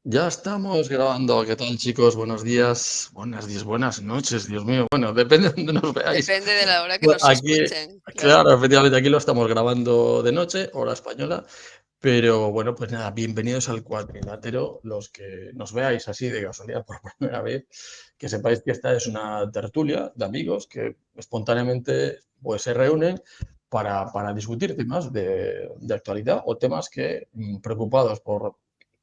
Ya estamos grabando. ¿Qué tal, chicos? Buenos días, buenas noches, Dios mío. Bueno, depende de donde nos veáis. Depende de la hora que Bueno, nos aquí, escuchen, claro. claro, efectivamente, aquí lo estamos grabando de noche, hora española. Pero bueno, pues nada, bienvenidos al Cuadrilátero. Los que nos veáis así de casualidad por primera vez, que sepáis que esta es una tertulia de amigos que espontáneamente pues, se reúnen para discutir temas de actualidad o temas que, preocupados por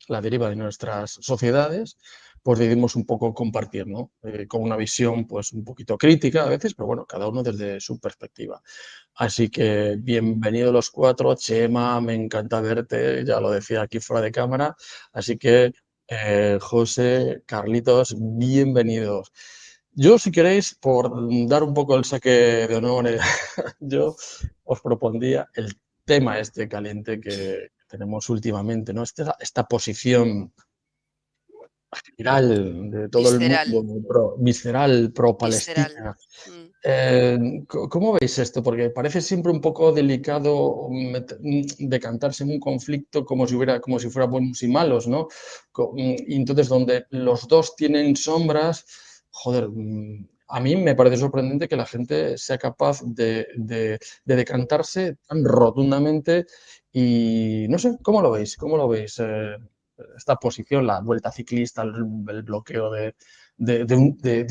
la deriva de nuestras sociedades, pues decidimos un poco compartir, ¿no? Con una visión pues un poquito crítica a veces, pero bueno, cada uno desde su perspectiva. Así que bienvenidos los cuatro. Chema, me encanta verte, ya lo decía aquí fuera de cámara. Así que José, Carlitos, bienvenidos. Yo, si queréis, por dar un poco el saque de honor, yo os propondría el tema este caliente que tenemos últimamente, ¿no? Esta posición viral de todo el Visceral, mundo, visceral, visceral. pro-Palestina. Mm. ¿Cómo veis esto? Porque parece siempre un poco delicado decantarse en un conflicto como si fuera buenos y malos, ¿no? Y entonces, donde los dos tienen sombras, joder, a mí me parece sorprendente que la gente sea capaz de decantarse tan rotundamente y no sé, ¿cómo lo veis? ¿Cómo lo veis? Esta posición, la vuelta ciclista, el bloqueo de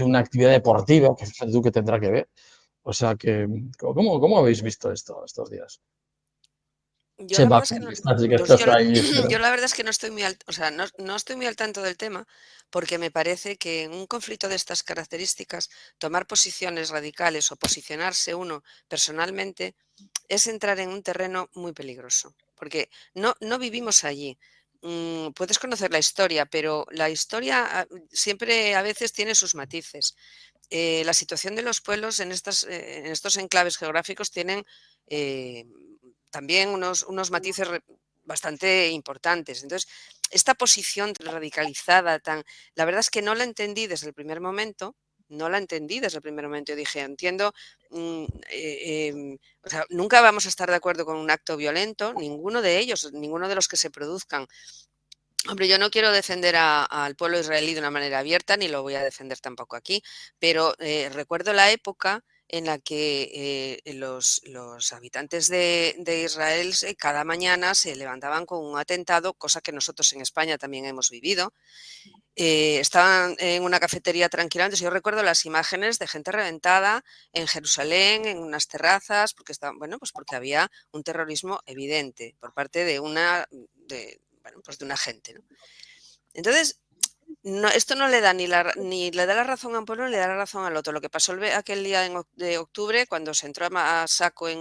una actividad deportiva, que fíjate tú que tendrá que ver. O sea que, ¿cómo habéis visto esto estos días? Yo la Chema, verdad es que no, que pues estás ahí. yo la verdad es que no estoy muy o sea, no estoy muy al tanto del tema, porque me parece que en un conflicto de estas características, tomar posiciones radicales o posicionarse uno personalmente es entrar en un terreno muy peligroso, porque no vivimos allí. Puedes conocer la historia, pero la historia siempre a veces tiene sus matices. La situación de los pueblos en estos enclaves geográficos tienen eh, también unos matices bastante importantes. Entonces, esta posición tan radicalizada, la verdad es que no la entendí desde el primer momento. No la entendí desde el primer momento. Yo dije, entiendo, o sea, nunca vamos a estar de acuerdo con un acto violento, ninguno de ellos, ninguno de los que se produzcan. Hombre, yo no quiero defender al pueblo israelí de una manera abierta, ni lo voy a defender tampoco aquí, pero recuerdo la época en la que los habitantes de Israel cada mañana se levantaban con un atentado, cosa que nosotros en España también hemos vivido. Estaban en una cafetería tranquila. Entonces, yo recuerdo las imágenes de gente reventada en Jerusalén, en unas terrazas, porque estaban, bueno, pues porque había un terrorismo evidente por parte bueno, pues de una gente, ¿no? Entonces, esto no le da ni le da la razón a un pueblo ni le da la razón al otro. Lo que pasó aquel día de octubre, cuando se entró a saco en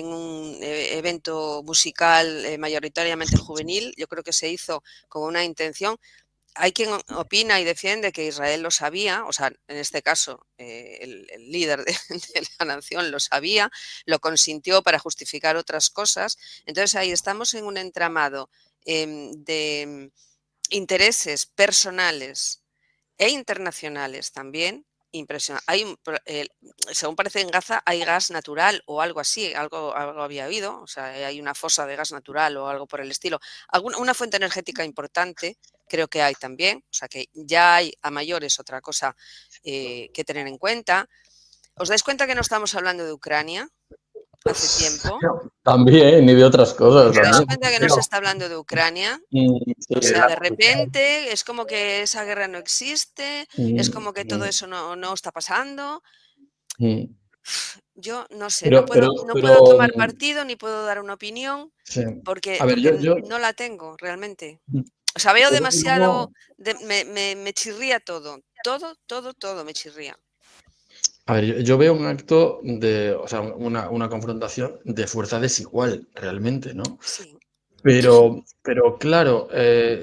un evento musical mayoritariamente juvenil, yo creo que se hizo con una intención. Hay quien opina y defiende que Israel lo sabía, o sea, en este caso el líder de la nación lo sabía, lo consintió para justificar otras cosas. Entonces ahí estamos en un entramado de intereses personales e internacionales también. Impresionante. Según parece en Gaza hay gas natural o algo así, algo había habido, o sea, hay una fosa de gas natural o algo por el estilo. Una fuente energética importante creo que hay también, o sea que ya hay a mayores otra cosa que tener en cuenta. ¿Os dais cuenta que no estamos hablando de Ucrania hace tiempo? También, y de otras cosas ¿Os dais también. cuenta que no se está hablando de Ucrania? Sí, O sea, de repente es como que esa guerra no existe, es como que todo eso no está pasando. Yo no sé, pero, pero, no pero, puedo tomar partido ni puedo dar una opinión sí. porque, A ver, porque no la tengo realmente. O sea, veo yo demasiado, me chirría todo, todo me chirría. A ver, yo veo un acto o sea, una confrontación de fuerza desigual, realmente, ¿no? Sí, Pero claro,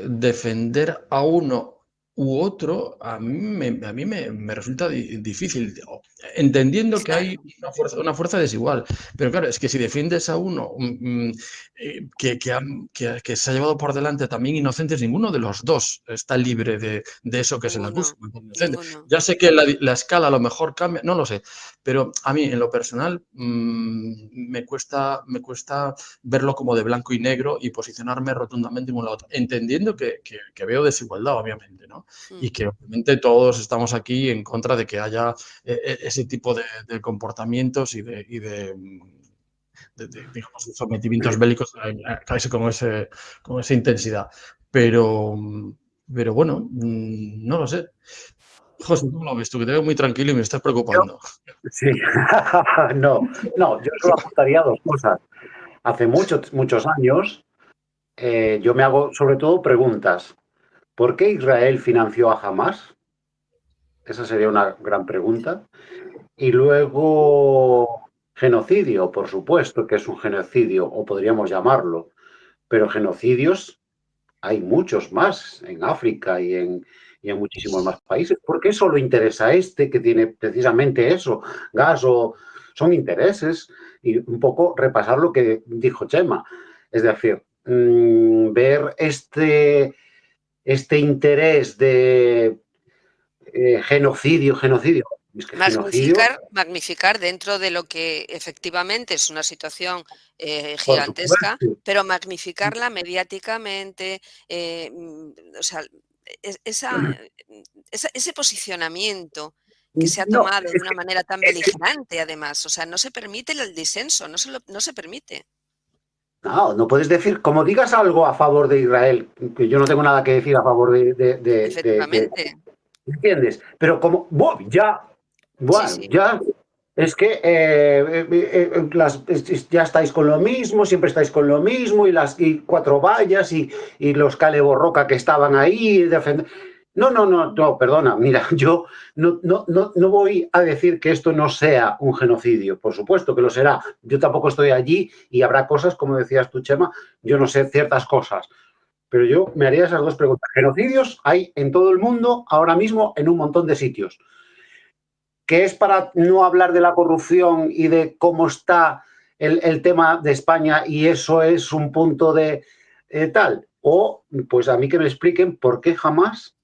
defender a uno u otro a mí me resulta difícil, entendiendo que hay claro, una fuerza desigual. Pero claro, es que si defiendes a uno que se ha llevado por delante también inocentes, ninguno de los dos está libre de eso que se le acusa. ninguno. Ya sé que la escala a lo mejor cambia, no lo sé, Pero a mí, en lo personal, me cuesta verlo como de blanco y negro y posicionarme rotundamente en un lado, entendiendo que veo desigualdad, obviamente, ¿no? Y que obviamente todos estamos aquí en contra de que haya ese tipo de comportamientos y de digamos, sometimientos bélicos casi con esa intensidad. Pero bueno, no lo sé. José, ¿cómo lo ves tú? Que te veo muy tranquilo y me estás Yo, preocupando. sí, no, yo solo apuntaría dos cosas. Hace muchos años yo me hago sobre todo preguntas. ¿Por qué Israel financió a Hamas? Esa sería una gran pregunta. Y luego, genocidio, por supuesto que es un genocidio, o podríamos llamarlo, pero genocidios hay muchos más en África y en muchísimos más países. ¿Por qué solo interesa este que tiene precisamente eso, gas o son intereses? Y un poco repasar lo que dijo Chema. Es decir, ver este interés de genocidio. Es que genocidio, Magnificar dentro de lo que efectivamente es una situación por gigantesca, supuesto. pero magnificarla mediáticamente, o sea, ese posicionamiento que se ha No, tomado de es una manera tan que beligerante, además, o sea, no se permite el disenso, no se permite. no puedes decir, como digas algo a favor de Israel, que yo no tengo nada que decir a favor Efectivamente, ¿entiendes? Pero como, sí, sí. ya, es que ya estáis con lo mismo, siempre estáis con lo mismo, y cuatro vallas y los Cale Borroca que estaban ahí defendiendo. No, perdona, mira, yo no voy a decir que esto no sea un genocidio, por supuesto que lo será. Yo tampoco estoy allí y habrá cosas, como decías tú, Chema, yo no sé ciertas cosas, pero yo me haría esas dos preguntas. Genocidios hay en todo el mundo ahora mismo en un montón de sitios. ¿Que es para no hablar de la corrupción y de cómo está el tema de España y eso es un punto de tal? O, pues a mí que me expliquen por qué jamás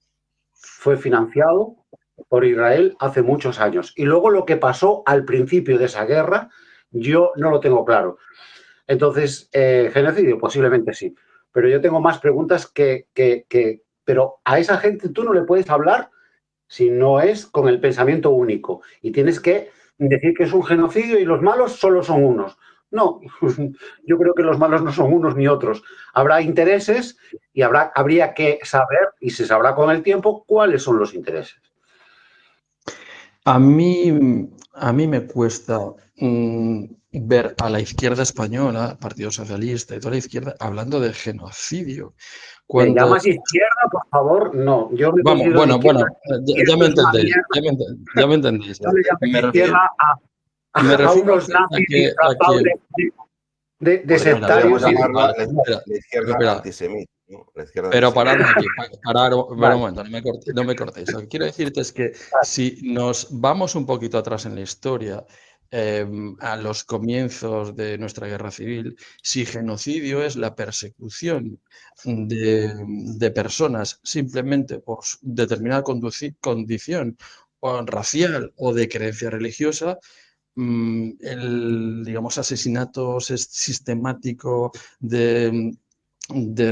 fue financiado por Israel hace muchos años. Y luego lo que pasó al principio de esa guerra, yo no lo tengo claro. Entonces, genocidio, posiblemente sí. Pero yo tengo más preguntas pero a esa gente tú no le puedes hablar si no es con el pensamiento único. Y tienes que decir que es un genocidio y los malos solo son unos. No, yo creo que los malos no son unos ni otros. Habrá intereses y habría que saber, y se sabrá con el tiempo, cuáles son los intereses. A mí me cuesta ver a la izquierda española, Partido Socialista y toda la izquierda, hablando de genocidio. ¿Me Cuando, llamas izquierda, por favor? No, yo me vamos, considero de izquierda y ya me esto es una entendéis, mierda. ya me entendéis. No le llames Me refiero, izquierda me a refiero unos nazis a que disfrazados de Espera, sectarios y de... Llamarla No, la izquierda espera, antisemita, ¿no? La izquierda pero antisemita. paradme aquí, parar, pero un vale. momento, no me cortéis. Lo que quiero decirte es que si nos vamos un poquito atrás en la historia, a los comienzos de nuestra guerra civil, si genocidio es la persecución de personas simplemente por determinada condición o racial o de creencia religiosa, el, digamos, asesinato sistemático de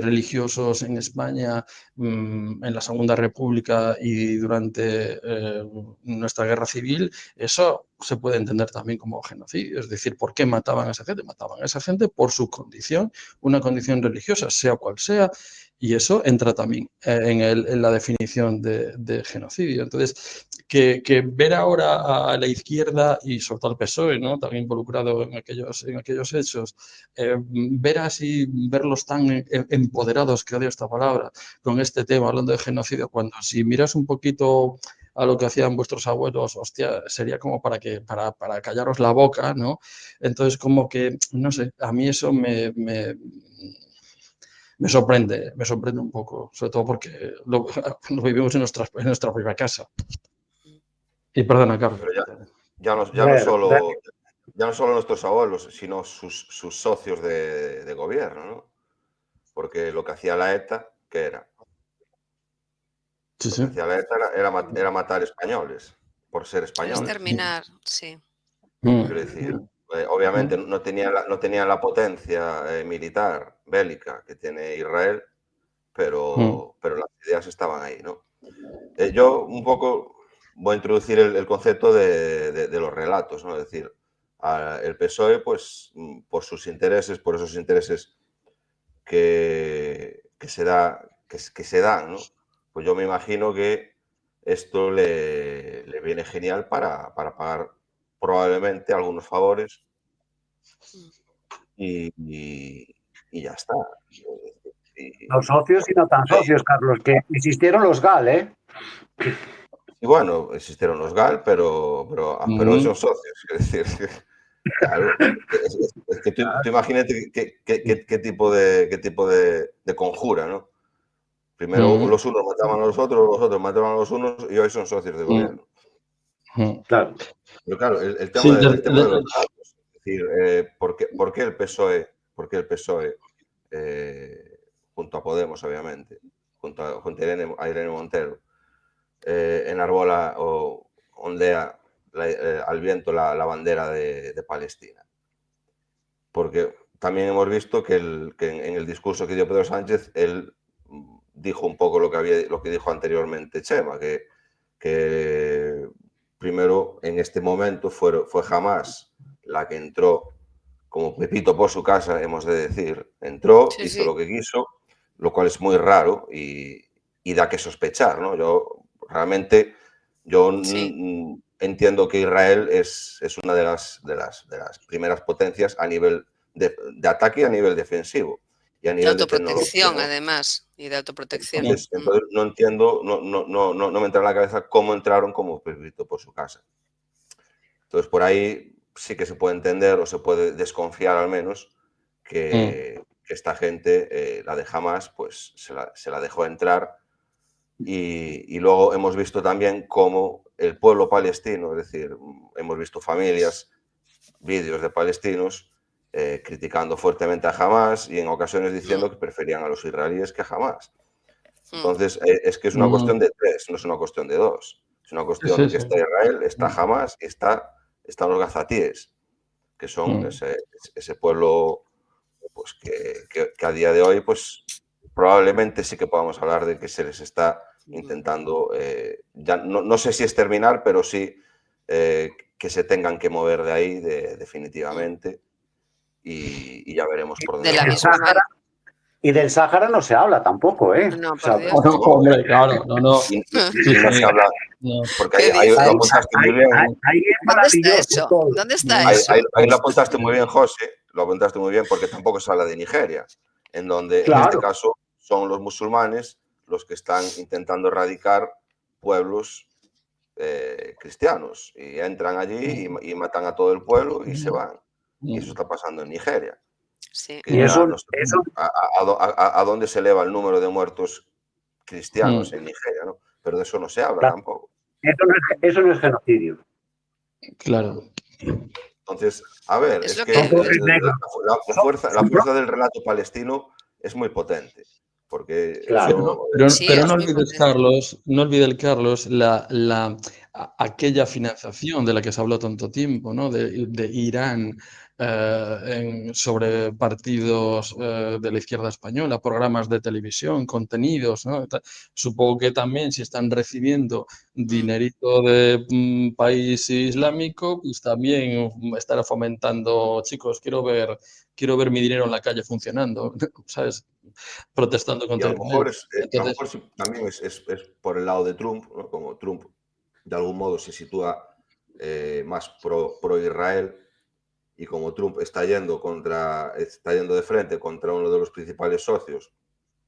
religiosos en España en la Segunda República y durante nuestra guerra civil, eso se puede entender también como genocidio. Es decir, ¿por qué mataban a esa gente? Mataban a esa gente por su condición, una condición religiosa, sea cual sea, y eso entra también en la definición de genocidio. Entonces, que ver ahora a la izquierda y sobre todo al PSOE, ¿no? También involucrado en aquellos hechos, verlos tan empoderados, que odio esta palabra, con este tema, hablando de genocidio, cuando si miras un poquito a lo que hacían vuestros abuelos, hostia, sería como para callaros la boca, ¿no? Entonces, como que, no sé, a mí eso me sorprende un poco, sobre todo porque lo vivimos en nuestra propia casa. Y perdona, Carlos. Pero ya Bueno, no solo nuestros abuelos, sino sus socios de gobierno, ¿no? Porque lo que hacía la ETA, ¿qué era? Sí, Lo que sí. hacía la ETA era matar españoles, por ser españoles. Exterminar, sí. Quiero decir, obviamente no tenía la potencia militar, bélica que tiene Israel, pero las ideas estaban ahí, ¿no? Yo un poco voy a introducir el concepto de los relatos, ¿no? Es decir, el PSOE, pues, por esos intereses que se dan, ¿no? Pues yo me imagino que esto le viene genial para pagar probablemente algunos favores y ya está. Los socios y no tan socios, Carlos, que existieron los GAL, ¿eh? Y bueno, existieron los GAL, pero hoy son socios. Es decir, claro, es que tú imagínate qué tipo de conjura, ¿no? Primero los unos mataban a los otros mataban a los unos y hoy son socios de gobierno. Claro. Pero claro, el tema, Sí, de los datos, es decir, ¿por qué el PSOE, junto a Podemos, obviamente, junto a Irene Montero, enarbola o ondea al viento la bandera de Palestina? Porque también hemos visto que en el discurso que dio Pedro Sánchez, él dijo un poco lo que dijo anteriormente Chema, que primero en este momento fue Hamás la que entró como Pepito por su casa, hemos de decir. Entró, hizo lo que quiso, lo cual es muy raro y da que sospechar, ¿no? Yo entiendo que Israel es una de las primeras potencias a nivel de ataque y a nivel defensivo y a De nivel de tecnología, autoprotección, ¿no? además, y de autoprotección. Entonces no entiendo, no me entra en la cabeza cómo entraron como Pepito por su casa. Entonces por ahí sí que se puede entender o se puede desconfiar al menos que esta gente, la de Hamás, pues se la dejó entrar y luego hemos visto también cómo el pueblo palestino, es decir, hemos visto familias, vídeos de palestinos criticando fuertemente a Hamás y en ocasiones diciendo que preferían a los israelíes que a Hamás. Entonces, es que es una cuestión de tres, no es una cuestión de dos. Es una cuestión de que está Israel, está Hamás y están los gazatíes, que son ese pueblo pues, que a día de hoy pues, probablemente sí que podamos hablar de que se les está intentando, ya no sé si exterminar, pero sí que se tengan que mover de ahí definitivamente y ya veremos por dónde De la va. misma manera. Y del Sáhara no se habla tampoco, ¿eh? No, O sea, por Dios. No, hombre, claro, no. Y no se habla, porque ahí lo apuntaste muy bien. ahí es ¿Dónde está maravilloso eso? todo. ¿Dónde está eso? Ahí lo apuntaste muy bien, José, lo apuntaste muy bien porque tampoco se habla de Nigeria, en donde en este caso son los musulmanes los que están intentando erradicar pueblos cristianos y entran allí y matan a todo el pueblo y se van. Y eso está pasando en Nigeria. Sí. Y eso, ¿A dónde se eleva el número de muertos cristianos en Nigeria? ¿No? Pero de eso no se habla tampoco. eso no es genocidio. Claro. Entonces, a ver, Es es lo que que- la fuerza del relato palestino es muy potente. Porque Claro. Pero Sí, no es muy olvides, potente. Carlos, no olvides, Carlos, aquella financiación de la que se habló tanto tiempo, ¿no? De Irán sobre partidos de la izquierda española, programas de televisión, contenidos, ¿no? Supongo que también si están recibiendo dinerito de país islámico, pues también estará fomentando, chicos, quiero ver mi dinero en la calle funcionando, ¿sabes? Protestando y contra a lo Israel. mejor, Entonces, también es por el lado de Trump, ¿no? Como Trump de algún modo se sitúa más pro Israel y como Trump está yendo de frente contra uno de los principales socios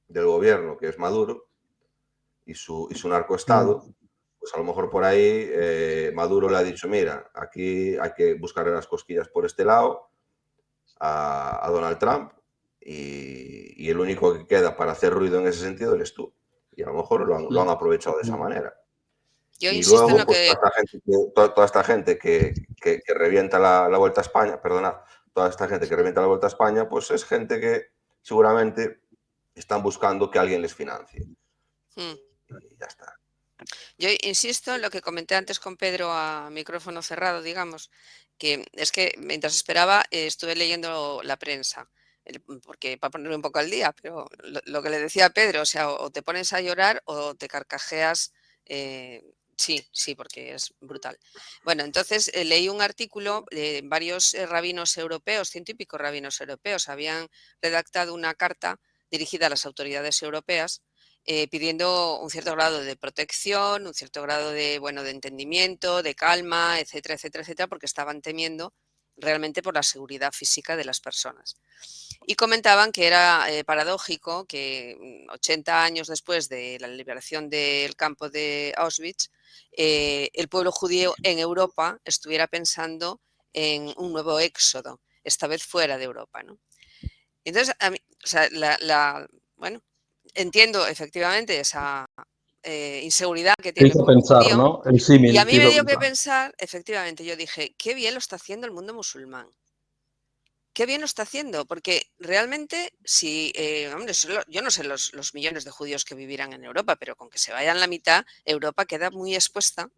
del gobierno, que es Maduro, y su narcoestado, pues a lo mejor por ahí Maduro le ha dicho, mira, aquí hay que buscar las cosquillas por este lado a Donald Trump y el único que queda para hacer ruido en ese sentido eres tú. Y a lo mejor lo han aprovechado de esa manera. Yo Y insisto en luego, lo pues que... toda esta gente que revienta la Vuelta a España, perdona, toda esta gente que revienta la Vuelta a España, pues es gente que seguramente están buscando que alguien les financie. Y ya está. Yo insisto en lo que comenté antes con Pedro a micrófono cerrado, digamos, que es que mientras esperaba estuve leyendo la prensa, porque para ponerme un poco al día, pero lo que le decía a Pedro, o sea, o te pones a llorar o te carcajeas. Sí, sí, porque es brutal. Bueno, entonces leí un artículo de varios rabinos europeos, 100 y pico rabinos europeos, habían redactado una carta dirigida a las autoridades europeas pidiendo un cierto grado de protección, un cierto grado de, bueno, de entendimiento, de calma, etcétera, etcétera, etcétera, porque estaban temiendo realmente por la seguridad física de las personas. Y comentaban que era paradójico que 80 años después de la liberación del campo de Auschwitz, el pueblo judío en Europa estuviera pensando en un nuevo éxodo, esta vez fuera de Europa, ¿no? Entonces, a mí, o sea, bueno, entiendo efectivamente esa inseguridad que Te tiene el hizo pueblo pensar, judío ¿no? El y a símil te mí me hizo dio que pensar. pensar, efectivamente, yo dije, qué bien lo está haciendo el mundo musulmán. Qué bien lo está haciendo, porque realmente, si, hombre, yo no sé los millones de judíos que vivirán en Europa, pero con que se vayan la mitad, Europa queda muy expuesta,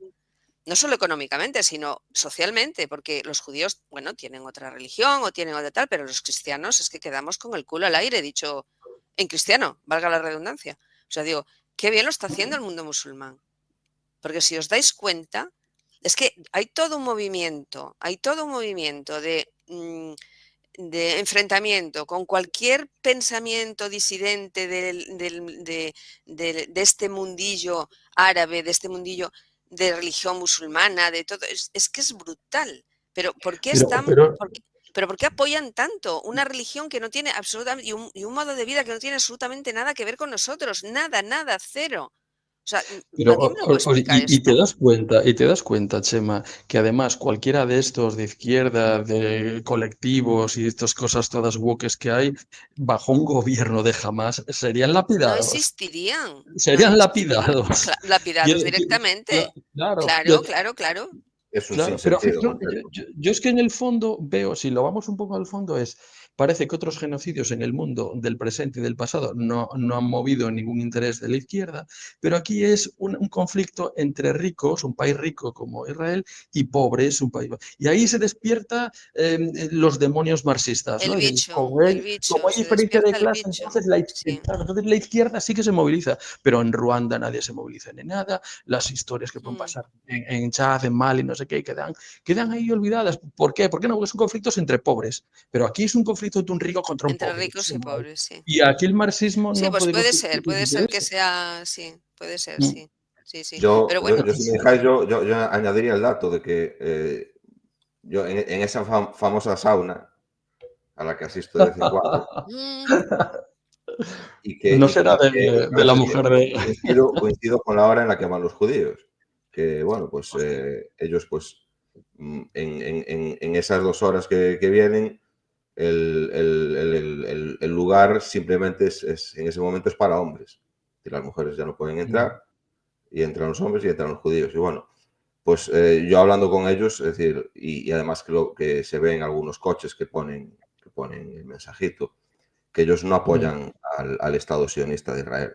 no solo económicamente, sino socialmente, porque los judíos, bueno, tienen otra religión o tienen otra tal, pero los cristianos es que quedamos con el culo al aire, dicho en cristiano, valga la redundancia. O sea, digo, qué bien lo está haciendo el mundo musulmán, porque si os dais cuenta, es que hay todo un movimiento de enfrentamiento con cualquier pensamiento disidente de este mundillo árabe, de este mundillo de religión musulmana, de todo. Es que es brutal. Pero ¿por qué Pero, están, pero pero ¿por qué apoyan tanto una religión que no tiene absolutamente, y un modo de vida que no tiene absolutamente nada que ver con nosotros? Nada, nada, cero. O sea, Pero, ¿alguien me lo puede explicar y esto? te das cuenta, Chema, que además cualquiera de estos de izquierda, de colectivos y estas cosas todas woke que hay, bajo un gobierno de Hamas, serían No lapidados. existirían, no Serían existirían. lapidados. Lapidados directamente. Claro, Claro, claro, claro. Es un claro, pero sinsentido yo, completo. yo es que en el fondo veo, si lo vamos un poco al fondo, parece que otros genocidios en el mundo del presente y del pasado no han movido ningún interés de la izquierda, pero aquí es un conflicto entre ricos, un país rico como Israel, y pobres, un país. Y ahí se despierta los demonios marxistas, ¿no? Y El como bicho, hay se diferencia de despierta el clase, bicho. Sí. entonces la izquierda sí que se moviliza, pero en Ruanda nadie se moviliza ni nada, las historias que pueden Mm. pasar en Chad, en Mali, no sé qué, quedan ahí olvidadas. ¿Por qué? Porque no, porque son conflictos entre pobres, pero aquí es un conflicto de un rico contra un Entre pobre. ricos y pobres, sí. Y aquí el marxismo Sí, no pues podemos discutir sus puede ser que intereses. sea, sí, puede ser, Mm. sí. Sí, sí. Yo, Pero yo, bueno, yo si me dejáis, yo añadiría el dato de que yo en esa famosa sauna a la que asisto de vez en cuando, mm, No será y que de la mujer de... coincido con la hora en la que van los judíos. Que bueno, pues ellos pues en esas 2 horas que vienen, el lugar simplemente en ese momento es para hombres. Y las mujeres ya no pueden entrar, y entran los hombres y entran los judíos. Y bueno, pues yo hablando con ellos, es decir, y además que se ven algunos coches que ponen el mensajito, que ellos no apoyan al Estado sionista de Israel.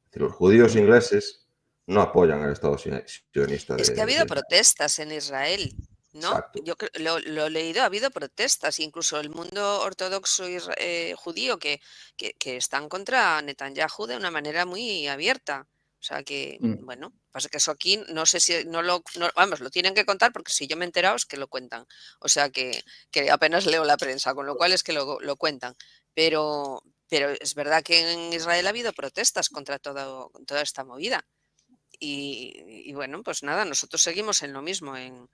Es decir, los judíos ingleses no apoyan al Estado sionista es que ha de habido Israel. protestas en Israel, ¿no? Exacto. Yo lo he leído, ha habido protestas, incluso el mundo ortodoxo judío que están contra Netanyahu de una manera muy abierta. O sea que, bueno, pasa que eso aquí no sé si vamos, lo tienen que contar porque si yo me he enterado es que lo cuentan. O sea que apenas leo la prensa, con lo cual es que lo cuentan. Pero es verdad que en Israel ha habido protestas contra toda esta movida. Y bueno, pues nada, nosotros seguimos en lo mismo, en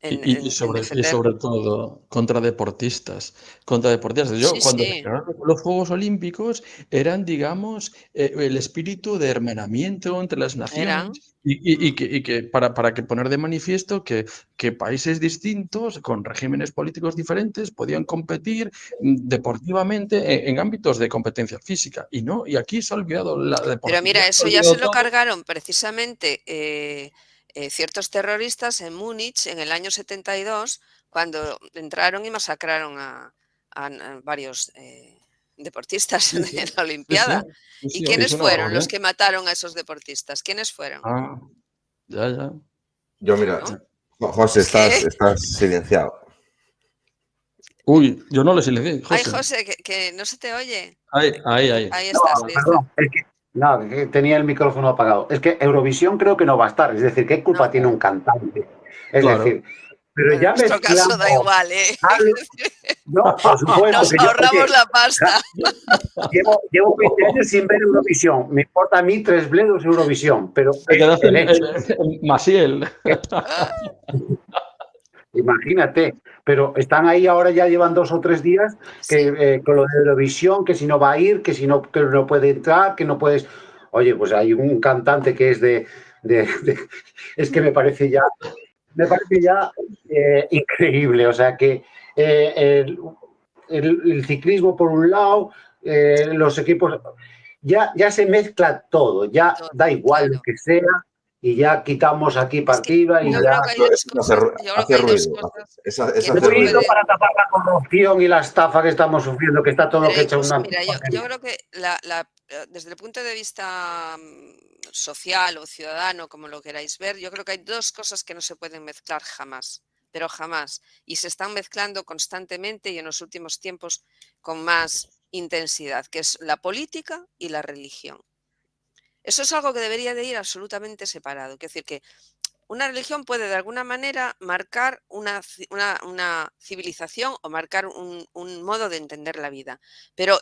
Y defender. sobre todo contra deportistas. Contra deportistas. Yo, Sí, cuando se sí, crearon los Juegos Olímpicos, eran, digamos, el espíritu de hermanamiento entre las eran. naciones Mm. y que para que poner de manifiesto que países distintos, con regímenes políticos diferentes, podían competir deportivamente en ámbitos de competencia física. Y no, y aquí se ha olvidado la Pero deportividad, mira, se ha eso ya se olvidado lo todo. cargaron precisamente ciertos terroristas en Múnich en el año 72, cuando entraron y masacraron a varios deportistas Sí, sí. de la Olimpiada. Sí, sí, ¿Y sí, es quiénes una fueron los barbaridad. que mataron a esos deportistas? ¿Quiénes fueron? Ah, ya. Yo, mira, Claro. José, Es que, estás silenciado. Uy, yo no le silencié, ay, José. José, que no se te oye. Ahí. Ahí No, estás, ahí estás. perdón, es que no, que tenía el micrófono apagado. Es que Eurovisión creo que no va a estar. Es decir, ¿qué No, culpa tiene un cantante? Es Claro. decir, pero bueno, en ya nuestro caso da mezclamos igual, ¿eh? algo. No, por supuesto Nos que yo, ahorramos oye, la pasta. llevo 20 años sin ver Eurovisión. Me importa a mí 3 bledos Eurovisión, pero Te quedaste el hecho, en Maciel. imagínate, pero están ahí ahora, ya llevan 2 o 3 días que Sí, con lo de Eurovisión, que si no va a ir, que no puede entrar, que no puedes. Oye, pues hay un cantante que es es que me parece ya increíble. O sea que el ciclismo por un lado, los equipos, ya se mezcla todo, ya todo, da igual lo claro. que sea y ya quitamos aquí Es que partida y yo ya. creo que hay dos Eso cosas, yo creo que hace hay dos ruido. cosas Es que no hacer se Ruido ruido. para pueden. tapar la corrupción y la estafa que estamos sufriendo, que está todo Pero que hay hecho cosas, una mira, yo porquería. creo que desde el punto de vista social o ciudadano, como lo queráis ver, yo creo que hay dos cosas que no se pueden mezclar jamás, pero jamás. Y se están mezclando constantemente y en los últimos tiempos con más intensidad, que es la política y la religión. Eso es algo que debería de ir absolutamente separado. Quiero decir que una religión puede de alguna manera marcar una civilización o marcar un modo de entender la vida, pero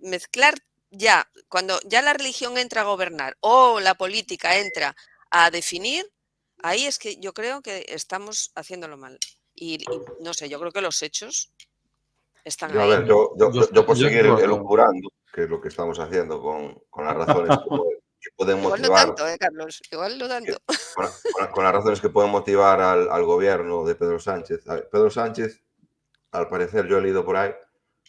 mezclar ya, cuando ya la religión entra a gobernar o la política entra a definir, ahí es que yo creo que estamos haciéndolo mal. Y no sé, yo creo que los hechos están Yo, a ver, ahí. yo por Yo seguir estoy de acuerdo. elucubrando, que es lo que estamos haciendo con las razones que pueden Igual no motivar, tanto, Carlos, igual no tanto. con las razones que pueden motivar al gobierno de Pedro Sánchez. A ver, Pedro Sánchez, al parecer, yo he leído por ahí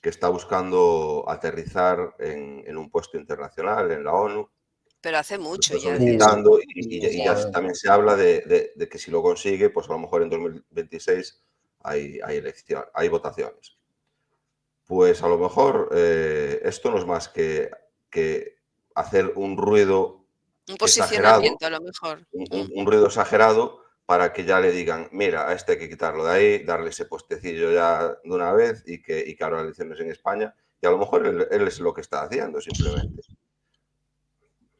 que está buscando aterrizar en un puesto internacional, en la ONU, Pero hace lo mucho está ya de eso. solicitando y ya Sí. también se habla de que si lo consigue, pues a lo mejor en 2026 hay votaciones. Pues a lo mejor esto no es más que hacer un ruido Un exagerado, posicionamiento a lo mejor. un ruido exagerado para que ya le digan, mira, a este hay que quitarlo de ahí, darle ese puestecillo ya de una vez y que haga elecciones en España. Y a lo mejor él es lo que está haciendo simplemente.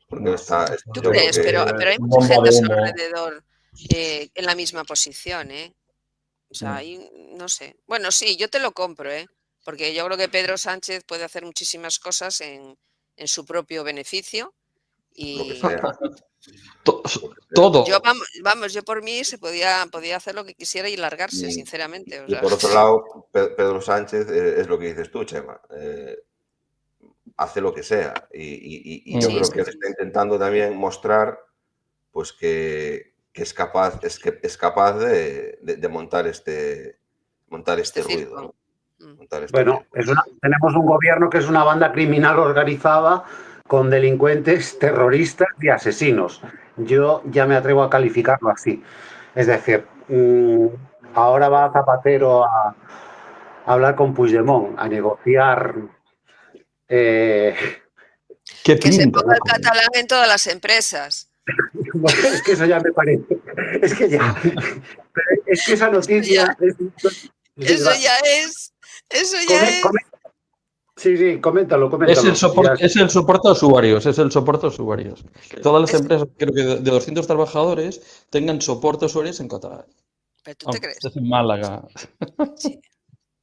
Porque él No sé. ¿Tú yo creo crees? que Pero hay mucha Bomba gente de a su humo. alrededor en la misma posición, ¿eh? O sea, no sé. Bueno, sí, yo te lo compro, ¿eh? Porque yo creo que Pedro Sánchez puede hacer muchísimas cosas en su propio beneficio lo que y sea, To- lo que sea. yo, Todo. vamos, yo por mí podía hacer lo que quisiera y largarse, Y, sinceramente. O y sea, por otro lado, Pedro Sánchez es lo que dices tú, Chema. Hace lo que sea. Y yo sí, creo Mm. que él sí, está intentando también mostrar pues que es capaz de montar este este ruido, circo. ¿no? Mm. Montar este Bueno, circo. tenemos un gobierno que es una banda criminal organizada con delincuentes, terroristas y asesinos. Yo ya me atrevo a calificarlo así. Es decir, ahora va Zapatero a hablar con Puigdemont, a negociar. eh, ¿Qué Que se pinta? ponga el catalán en todas las empresas. bueno, es que eso ya me parece. Es que ya. Es que esa Eso ya, noticia. Sí, eso ya es, eso come- ya es. come- sí, coméntalo, Es el coméntalo. Ya. soporte, es el soporte a usuarios, es el soporte a usuarios. Que todas las Es que, empresas, creo que de 200 trabajadores, tengan soporte a usuarios en catalán. pero tú te Aunque crees. estés en Málaga. Sí,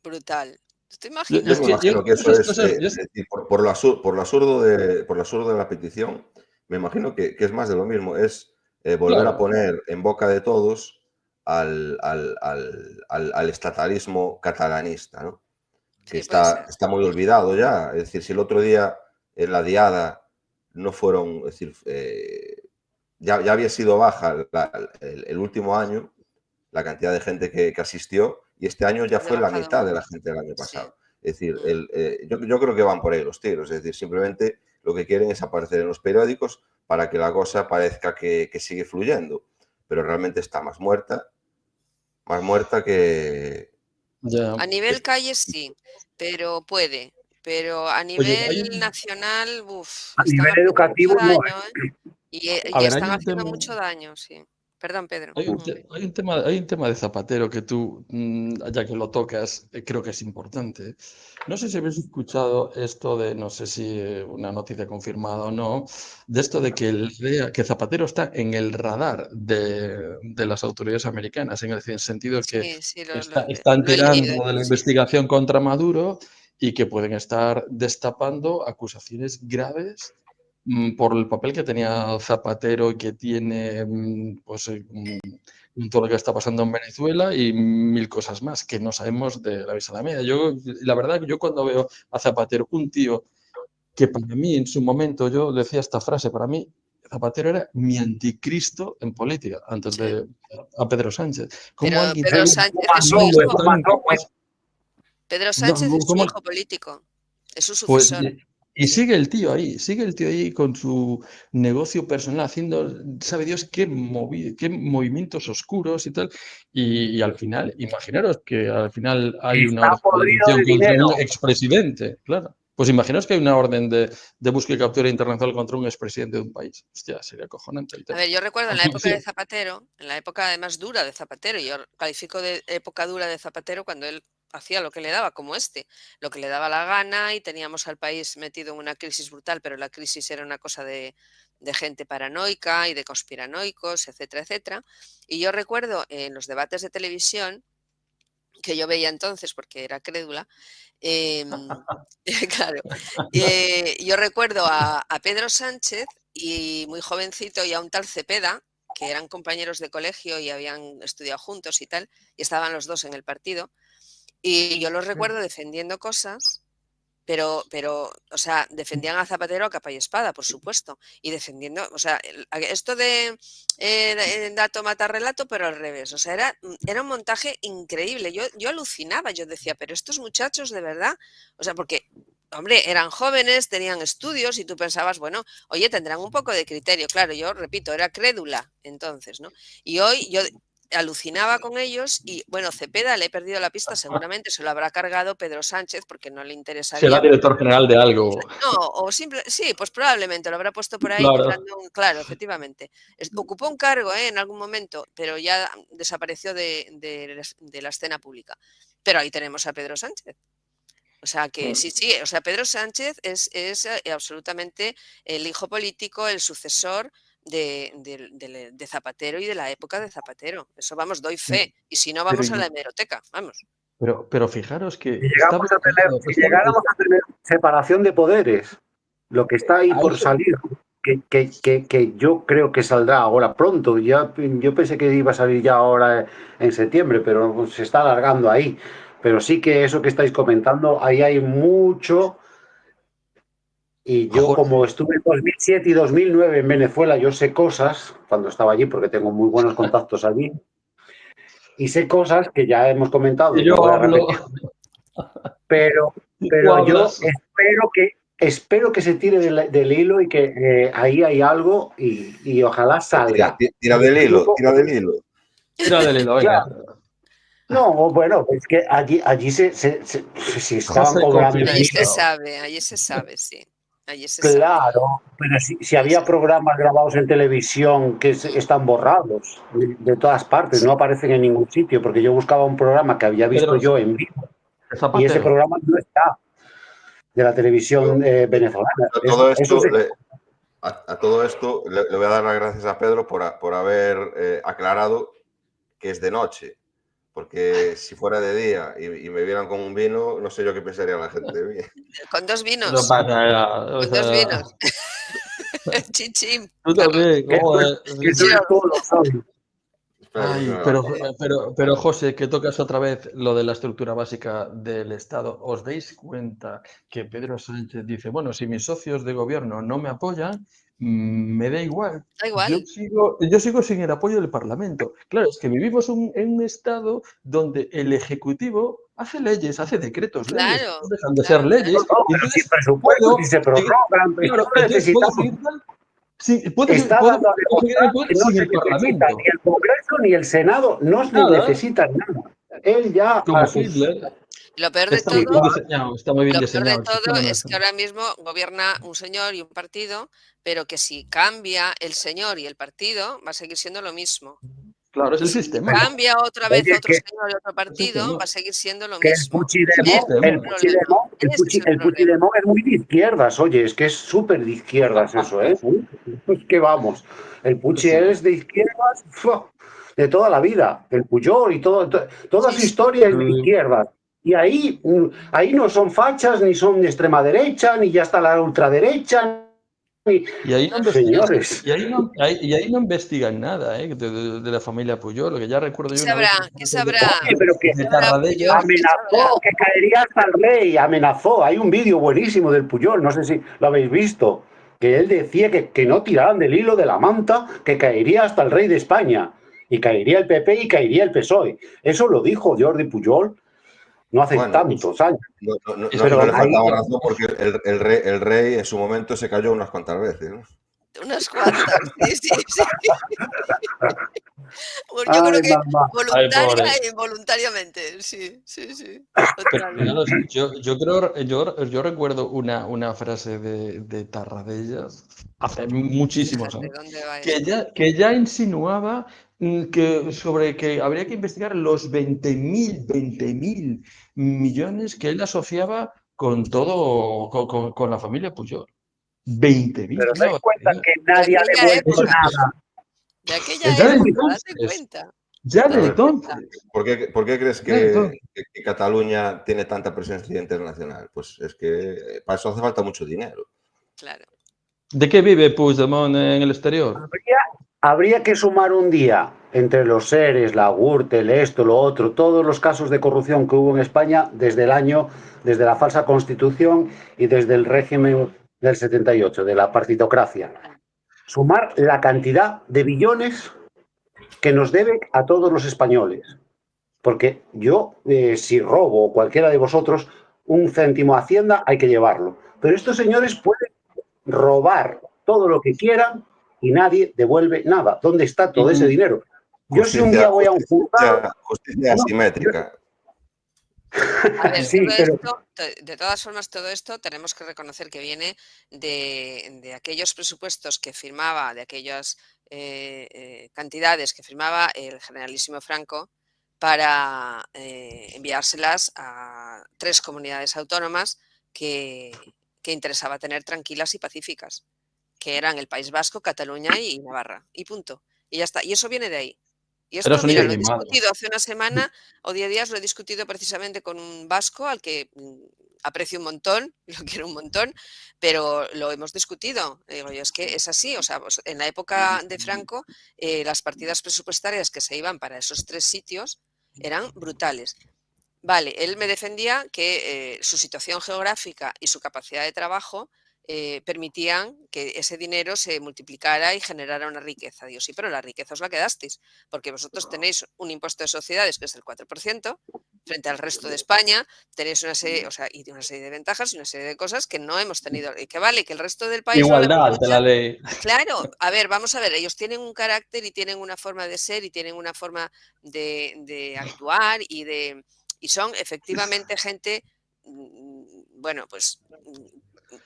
brutal. ¿Te Yo imaginas? me Yo imagino que eso esas es, cosas, es decir, por lo absurdo de la petición, me imagino que es más de lo mismo, es volver a claro, poner en boca de todos al estatalismo catalanista, ¿no? Que Sí, puede ser. está muy olvidado ya. Es decir, si el otro día en la diada no fueron, es decir, ya había sido baja el último año la cantidad de gente que asistió y este año ya Ha fue la bajado mitad de la mucho. gente del año Sí. pasado. Es decir, yo creo que van por ahí los tiros. Es decir, simplemente lo que quieren es aparecer en los periódicos para que la cosa parezca que sigue fluyendo, pero realmente está más muerta que, ya. A nivel calle sí, pero puede. pero a Oye, hay nivel un, nacional, A están nivel haciendo mucho educativo no daño, ¿eh? Y a ver, hay están un haciendo tema. mucho daño, sí. Perdón, Pedro. Hay un tema de Zapatero que tú, ya que lo tocas, creo que es importante. No sé si habéis escuchado esto de, no sé si una noticia confirmada o no, de esto de que Zapatero está en el radar de las autoridades americanas, en el sentido que Sí, sí, están lo he leído, tirando de la sí. investigación contra Maduro y que pueden estar destapando acusaciones graves por el papel que tenía Zapatero y que tiene pues, todo lo que está pasando en Venezuela y mil cosas más que no sabemos de la visa a la media. Yo, la verdad, yo cuando veo a Zapatero, un tío que para mí en su momento, yo decía esta frase, para mí Zapatero era mi anticristo en política, antes Sí. de a Pedro Sánchez. Pero ¿Cómo alguien Pedro tan, Sánchez es su pasó, noble, hijo. tan pasó, incapaz? Pedro No, Sánchez es su ¿cómo? hijo político, es su Pues, sucesor. y sigue el tío ahí con su negocio personal, haciendo, sabe Dios qué movimientos oscuros y tal. Y al final, imaginaros que al final hay una está orden de podrido detención de contra un dinero. expresidente, claro. Pues imaginaos que hay una orden de búsqueda y captura internacional contra un expresidente de un país. Hostia, sería acojonante el A tema. ver, yo recuerdo en la Aunque época sí, de Zapatero, en la época además dura de Zapatero, yo califico de época dura de Zapatero cuando él hacía lo que le daba, como lo que le daba la gana, y teníamos al país metido en una crisis brutal, pero la crisis era una cosa de gente paranoica y de conspiranoicos, etcétera, etcétera. Y yo recuerdo en los debates de televisión que yo veía entonces, porque era crédula, claro, yo recuerdo a Pedro Sánchez y muy jovencito y a un tal Cepeda, que eran compañeros de colegio y habían estudiado juntos y tal, y estaban los dos en el partido, y yo los recuerdo defendiendo cosas. Pero, o sea, defendían a Zapatero a capa y espada, por supuesto, y defendiendo, o sea, esto de dato mata relato, pero al revés, o sea, era un montaje increíble. Yo alucinaba, yo decía, pero estos muchachos de verdad, o sea, porque, hombre, eran jóvenes, tenían estudios y tú pensabas, bueno, oye, tendrán un poco de criterio, claro, yo repito, era crédula entonces, ¿no? Y hoy yo alucinaba con ellos y, bueno, Cepeda le he perdido la pista, seguramente se lo habrá cargado Pedro Sánchez porque no le será interesaría. director general de algo. No, o sí, pues probablemente lo habrá puesto por ahí Claro. cobrando claro, efectivamente. Ocupó un cargo, en algún momento, pero ya desapareció de la escena pública. Pero ahí tenemos a Pedro Sánchez. O sea que sí, o sea, Pedro Sánchez es absolutamente el hijo político, el sucesor de Zapatero y de la época de Zapatero. Eso, vamos, doy fe. Y si no, Pero, vamos a la hemeroteca, vamos. pero fijaros que Si está llegamos a tener, bloqueado. si llegáramos a tener separación de poderes, lo que está ahí A por eso, salir, que yo creo que saldrá ahora pronto. Ya, yo pensé que iba a salir ya ahora en septiembre, pero se está alargando ahí. Pero sí que eso que estáis comentando, ahí hay mucho. Y yo, como Jorge, estuve en 2007 y 2009 en Venezuela, yo sé cosas, cuando estaba allí, porque tengo muy buenos contactos allí, y sé cosas que ya hemos comentado y y no yo voy a hablo, repetir, pero, y tú pero yo hablas. espero que se tire del hilo y que ahí hay algo y ojalá Tira, salga. tira del hilo, tira del hilo. Tira del hilo, venga. Claro, no, bueno, es que allí se estaban José cobrando. Confidencial. Allí se sabe, sí. Allí se sabe. Claro, pero si Allí había se sabe. programas grabados en televisión que están borrados de todas partes, no aparecen en ningún sitio, porque yo buscaba un programa que había visto Pedro yo en vivo y ese Zapatero. programa no está de la televisión Yo, venezolana. a Eso, todo eso esto, sí. a todo esto le voy a dar las gracias a Pedro por haber aclarado que es de noche. Porque si fuera de día y me vieran con un vino, no sé yo qué pensaría la gente de mí. Con dos No vinos. pasa nada. O Con dos sea, vinos. Chin, tú Carlos. también, joder. Eso es todo lo sabe. Espera que Ay, suena la flauta. pero José, que tocas otra vez lo de la estructura básica del Estado. ¿Os dais cuenta que Pedro Sánchez dice, bueno, si mis socios de gobierno no me apoyan, me da igual? Da igual. Yo sigo sin el apoyo del Parlamento. Claro, es que vivimos en un Estado donde el Ejecutivo hace leyes, hace decretos leyes, Claro, no dejan de ser claro, No, claro. leyes, no, y pero sin entonces presupuestos y puedo se seguir, prorrogan. Es que claro, no entonces puedo necesitamos. seguir mal, sí, Está puedo dando a seguir en el demostrar poder que no sin se el necesita Parlamento. ni el Congreso ni el Senado, no se Nada, necesitan nada. Él ya como a sus Hitler. Lo peor de Está muy todo, bien diseñado, está muy bien lo peor de diseñado el todo sistema es que nacional. ahora mismo gobierna un señor y un partido, pero que si cambia el señor y el partido, va a seguir siendo lo mismo. Claro, es Y el si sistema. cambia otra vez a Oye, otro señor y otro El partido, sistema. va a seguir siendo lo que el mismo. Es el Ese Puigdemont, es sistema. el problema. Ese es el el problema. Puigdemont es muy de izquierdas, oye, es que es súper de izquierdas eso, ¿eh? Es que vamos, el Puig Sí. es de izquierdas de toda la vida, el Puyol y toda Sí, su sí. historia es de izquierdas. Y ahí no son fachas, ni son de extrema derecha, ni ya está la ultraderecha, ni... Y ahí no investigan, Señores, y ahí no investigan nada, de la familia Puyol. Lo que ya recuerdo ¿Qué yo una vez sabrá? ¿Qué sabrá? oye, pero que ¿Qué de sabrá Tarradellas. Puyol? ¿Qué sabrá? amenazó que caería hasta el rey, amenazó. Hay un vídeo buenísimo del Puyol, no sé si lo habéis visto, que él decía que no tiraran del hilo de la manta, que caería hasta el rey de España. Y caería el PP y caería el PSOE. Eso lo dijo Jordi Puyol no hace Bueno, tantos años. Es Pero no le ahí, faltaba razón porque el rey en su momento se cayó unas cuantas veces, ¿no? Unas cuantas, sí, sí, sí. Pues yo creo ay, que mamá. Ay, voluntaria pobre. e involuntariamente, sí, sí, sí, Pero totalmente. fijaros, yo recuerdo una frase de Tarradellas hace muchísimos Fíjate años, dónde va esto. que ya insinuaba sobre que habría que investigar los 20.000 millones que él asociaba con todo, con la familia Pujol. 20.000, Pero una dais cuenta barbaridad. que De nadie ha aquella devuelto Eso, época, eso, nada. de aquella ya de época, date entonces, cuenta, ya de A date ver, cuenta. entonces, ¿por qué crees ya de entonces. que Cataluña tiene tanta presencia internacional? Pues es que para eso hace falta mucho dinero. Claro. ¿De qué vive Puigdemont en el exterior? Habría que sumar un día entre los seres, la Gürtel, esto, lo otro, todos los casos de corrupción que hubo en España desde la falsa constitución y desde el régimen del 78, de la partitocracia. Sumar la cantidad de billones que nos debe a todos los españoles. Porque yo, si robo cualquiera de vosotros un céntimo a Hacienda, hay que llevarlo. Pero estos señores pueden robar todo lo que quieran y nadie devuelve nada. ¿Dónde está todo ese Y, dinero? Yo si un día voy a un juzgado, Justicia no, asimétrica. A ver, sí, todo pero esto, de todas formas, todo esto tenemos que reconocer que viene de aquellos presupuestos que firmaba, de aquellas cantidades que firmaba el generalísimo Franco para enviárselas a 3 comunidades autónomas que interesaba tener tranquilas y pacíficas, que eran el País Vasco, Cataluña y Navarra, y punto. Y ya está. Y eso viene de ahí. Y era esto, mira, sonido lo he animado. discutido hace una semana o 10 días, lo he discutido precisamente con un vasco al que aprecio un montón, lo quiero un montón, pero lo hemos discutido. Digo yo, es que es así, o sea, pues, en la época de Franco, las partidas presupuestarias que se iban para esos 3 sitios eran brutales. Vale, él me defendía que su situación geográfica y su capacidad de trabajo permitían que ese dinero se multiplicara y generara una riqueza. Digo, sí, pero la riqueza os la quedasteis, porque vosotros tenéis un impuesto de sociedades que es del 4% frente al resto de España, tenéis una serie, o sea, y una serie de ventajas y una serie de cosas que no hemos tenido, y que vale, que el resto del país no lo hemos Igualdad de la tenido. ley. Claro, a ver, vamos a ver, ellos tienen un carácter y tienen una forma de ser y tienen una forma de actuar y son efectivamente gente, bueno, pues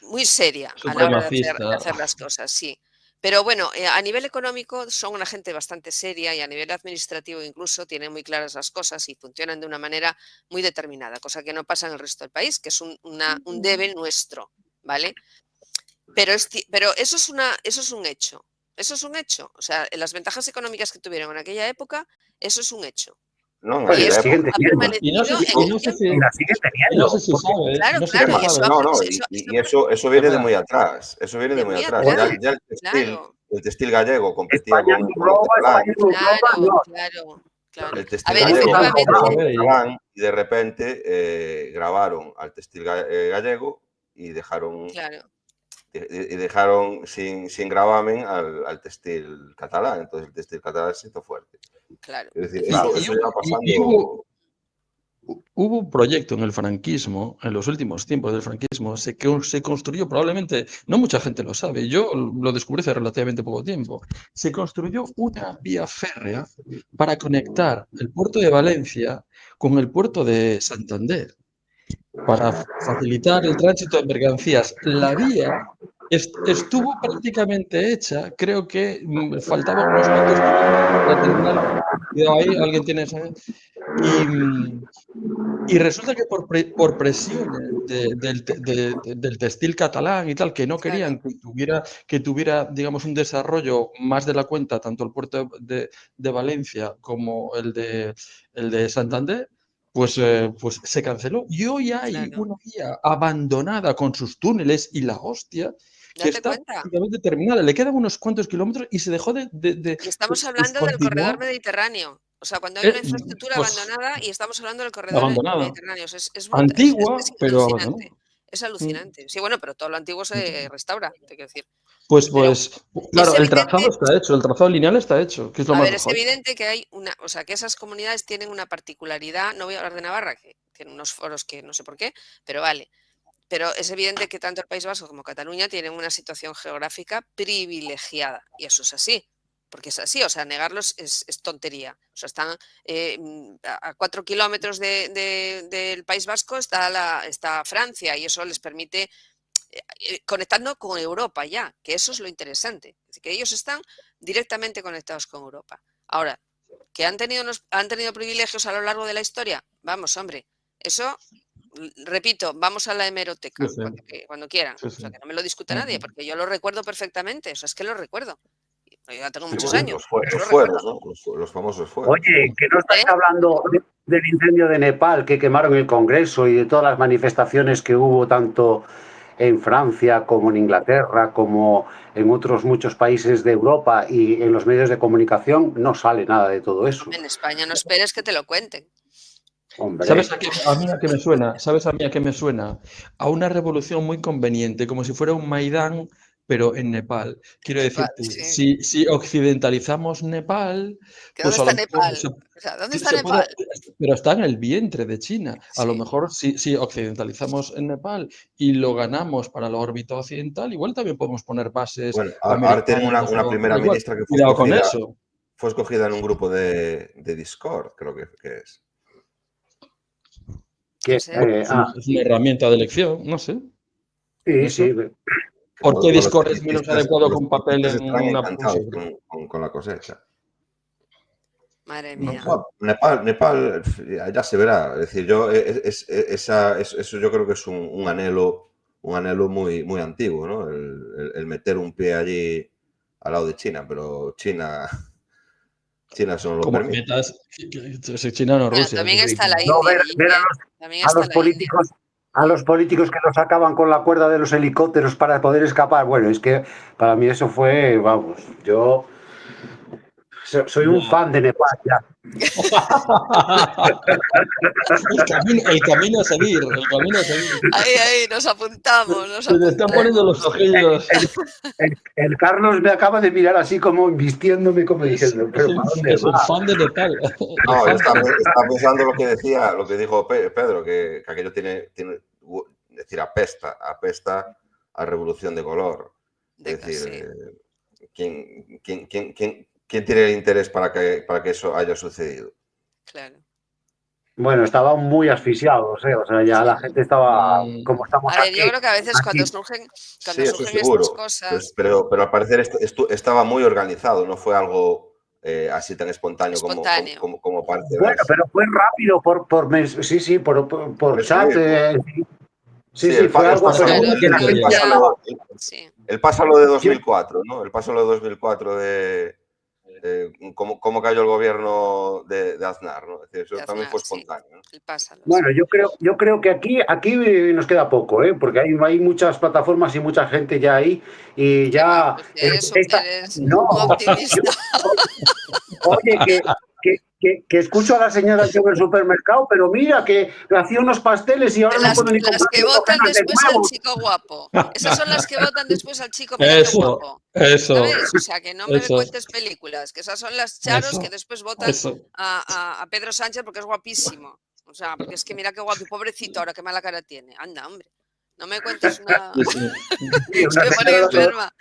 muy seria a la hora de Supremacista. hacer las cosas, sí. Pero bueno, a nivel económico son una gente bastante seria y a nivel administrativo incluso tienen muy claras las cosas y funcionan de una manera muy determinada, cosa que no pasa en el resto del país, que es un debe nuestro, ¿vale? Pero eso es un hecho. Eso es un hecho. O sea, las ventajas económicas que tuvieron en aquella época, eso es un hecho. No en pues Y y la aquella eso siguen época. ha teniendo. Y no sé, permanecido en y el no sé si, Y tiempo. la siguen y no sé teniendo. si Porque, sabes, Claro, no sé si claro, lo y eso, sabes. No, no, eso y eso viene de Espera, muy atrás. Eso viene de de muy muy atrás. oye, atrás. Ya Claro, el textil gallego competía España nos con el roba, catalán. España nos roba, claro, no. claro, claro. El A textil ver, No nos gallego han competía robado. con efectivamente, el y catalán y de repente grabaron al textil gallego y claro, dejaron sin gravamen al textil catalán. Entonces el textil catalán se hizo fuerte. claro, Es decir, Claro. eso lleva y hubo, pasando. hubo un proyecto en el franquismo, en los últimos tiempos del franquismo, se construyó probablemente, no mucha gente lo sabe, yo lo descubrí hace relativamente poco tiempo, se construyó una vía férrea para conectar el puerto de Valencia con el puerto de Santander. para facilitar el tránsito de mercancías. La vía estuvo prácticamente hecha, creo que faltaban unos cuantos kilómetros para terminarla. Cuidado ahí, alguien tiene esa. Y resulta que por presiones del textil catalán y tal, que no querían que tuviera, digamos, un desarrollo más de la cuenta, tanto el puerto de Valencia como el de Santander, pues se canceló. Y hoy hay una vía abandonada con sus túneles y la hostia, que Date está cuenta. prácticamente terminada. Le quedan unos cuantos kilómetros y se dejó de Y estamos hablando del corredor mediterráneo. O sea, cuando hay una infraestructura abandonada y estamos hablando del corredor mediterráneo. Es antigua, pero alucinante. abandonada. Es alucinante. Sí, bueno, pero todo lo antiguo se restaura, te quiero decir. Pues, Pero claro, el trazado está hecho, el trazado lineal está hecho, que es lo a más ver, es mejor. evidente que hay o sea, que esas comunidades tienen una particularidad, no voy a hablar de Navarra, que tiene unos foros que no sé por qué, pero vale. Pero es evidente que tanto el País Vasco como Cataluña tienen una situación geográfica privilegiada, y eso es así, porque es así, o sea, negarlos es tontería. O sea, están a 4 kilómetros del País Vasco está Francia, y eso les permite conectando con Europa ya, que eso es lo interesante, es decir, que ellos están directamente conectados con Europa. Ahora, que han tenido privilegios a lo largo de la historia, vamos, hombre, eso, repito, vamos a la hemeroteca cuando quieran, o sea, que no me lo discuta nadie, porque yo lo recuerdo perfectamente, o sea, es que lo recuerdo. Yo ya tengo muchos años. Los fueros, ¿no? Los famosos fueros. Oye, que no estáis hablando del incendio de Nepal, que quemaron el Congreso, y de todas las manifestaciones que hubo tanto en Francia como en Inglaterra, como en otros muchos países de Europa, y en los medios de comunicación no sale nada de todo eso. En España no esperes que te lo cuenten. Hombre. ¿Sabes a mí a qué me suena? ¿Sabes a mí a qué me suena? A una revolución muy conveniente, como si fuera un Maidán, pero en Nepal. Quiero decirte, si occidentalizamos Nepal, pues ¿Dónde está Nepal? o sea, ¿dónde está Nepal? Pero está en el vientre de China. A lo mejor si occidentalizamos en Nepal y lo ganamos para la órbita occidental, igual también podemos poner bases. Bueno, ahora tiene una primera ministra que fue escogida en un grupo de Discord, creo que es. Es una herramienta de elección, no sé. Sí. ¿Por qué Discord es menos adecuado con papel en una con la cosecha? Madre mía. Nepal, ya se verá. Es decir, eso yo creo que es un anhelo muy, muy antiguo, ¿no? El meter un pie allí al lado de China, pero China solo lo permite. China no Rusia. También está la No, India. ver a los políticos que los sacaban con la cuerda de los helicópteros para poder escapar. Bueno, es que para mí eso fue, vamos, yo soy un fan de Nepal ya. El camino a seguir. Ahí, nos apuntamos. Se te están poniendo los ojillos. El Carlos me acaba de mirar así como invistiéndome, como diciendo, pero ¿para dónde va? Es un fan de Nepal. No, está pensando lo que dijo Pedro, que aquello tiene, es decir, apesta a revolución de color. Es decir, ¿quién tiene el interés para que eso haya sucedido? Claro. Bueno, estaban muy asfixiados, o sea, ya la gente estaba como estamos aquí. A ver, yo creo que a veces cuando surgen estas cosas... Pero al parecer esto estaba muy organizado, no fue algo así tan espontáneo. Como parece. Bueno, pero fue rápido por chat. Fue algo el pásalo de 2004, ¿no? El pásalo de 2004 de cómo cayó el gobierno de Aznar, ¿no? Es decir, eso también fue espontáneo, ¿no? Bueno, yo creo que aquí nos queda poco, porque hay muchas plataformas y mucha gente ya ahí, y ya... Eres un optimista. Oye, que escucho a la señora que va al supermercado, pero mira, que hacía unos pasteles y ahora no puedo ni comprar. Las que votan después al chico guapo. Esas son las que votan después al chico guapo. ¿Sabes? O sea, que no me cuentes películas, que esas son las charos que después votan a Pedro Sánchez porque es guapísimo. O sea, porque es que mira qué guapo, pobrecito, ahora qué mala cara tiene. Anda, hombre. No me cuentes una... Es que me ponen enferma.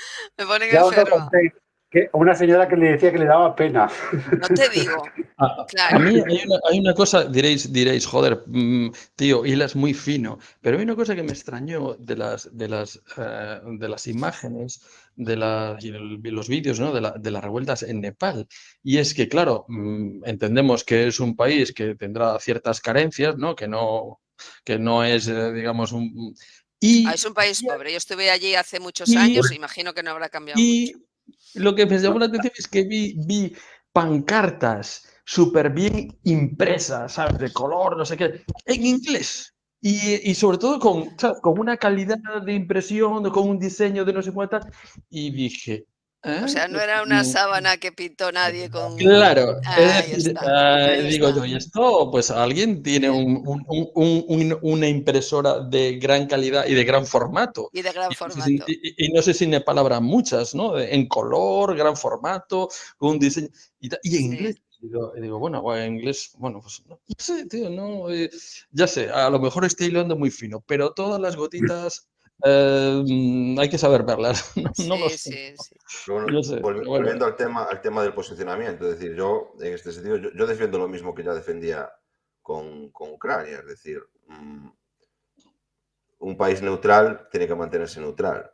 Que una señora que le decía que le daba pena. No te digo. A Claro. mí hay una cosa, diréis, joder, tío, hilas muy fino, pero hay una cosa que me extrañó de las imágenes y los vídeos, ¿no? de las revueltas en Nepal. Y es que, claro, entendemos que es un país que tendrá ciertas carencias, ¿no? Que no es, digamos, Es un país pobre. Yo estuve allí hace muchos y, años, imagino que no habrá cambiado mucho. y lo que me llamó la atención es que vi pancartas súper bien impresas, ¿sabes? De color, no sé qué, en inglés. Y sobre todo ¿sabes? Con una calidad de impresión, con un diseño de no sé cuántas. Y dije, O ¿eh? sea, no era una sábana que pintó nadie con... Claro, es Ahí decir, está, ahí digo está. yo, y esto, pues alguien tiene Sí. una impresora de gran calidad y de gran formato. Y de gran Y no sé si, formato. no sé si Nepal habrá muchas, ¿no? En color, gran formato, con un diseño. Y en Sí. inglés. Digo, bueno, en inglés, bueno, pues no sé, tío, no. Ya sé, a lo mejor estoy hilando muy fino, pero todas las gotitas hay que saber verlas. No lo Sí, sé. sí, sí. Pero bueno, No sé, pero bueno. volviendo al tema del posicionamiento, es decir, yo en este sentido, yo defiendo lo mismo que ya defendía con Ucrania, es decir, un país neutral tiene que mantenerse neutral.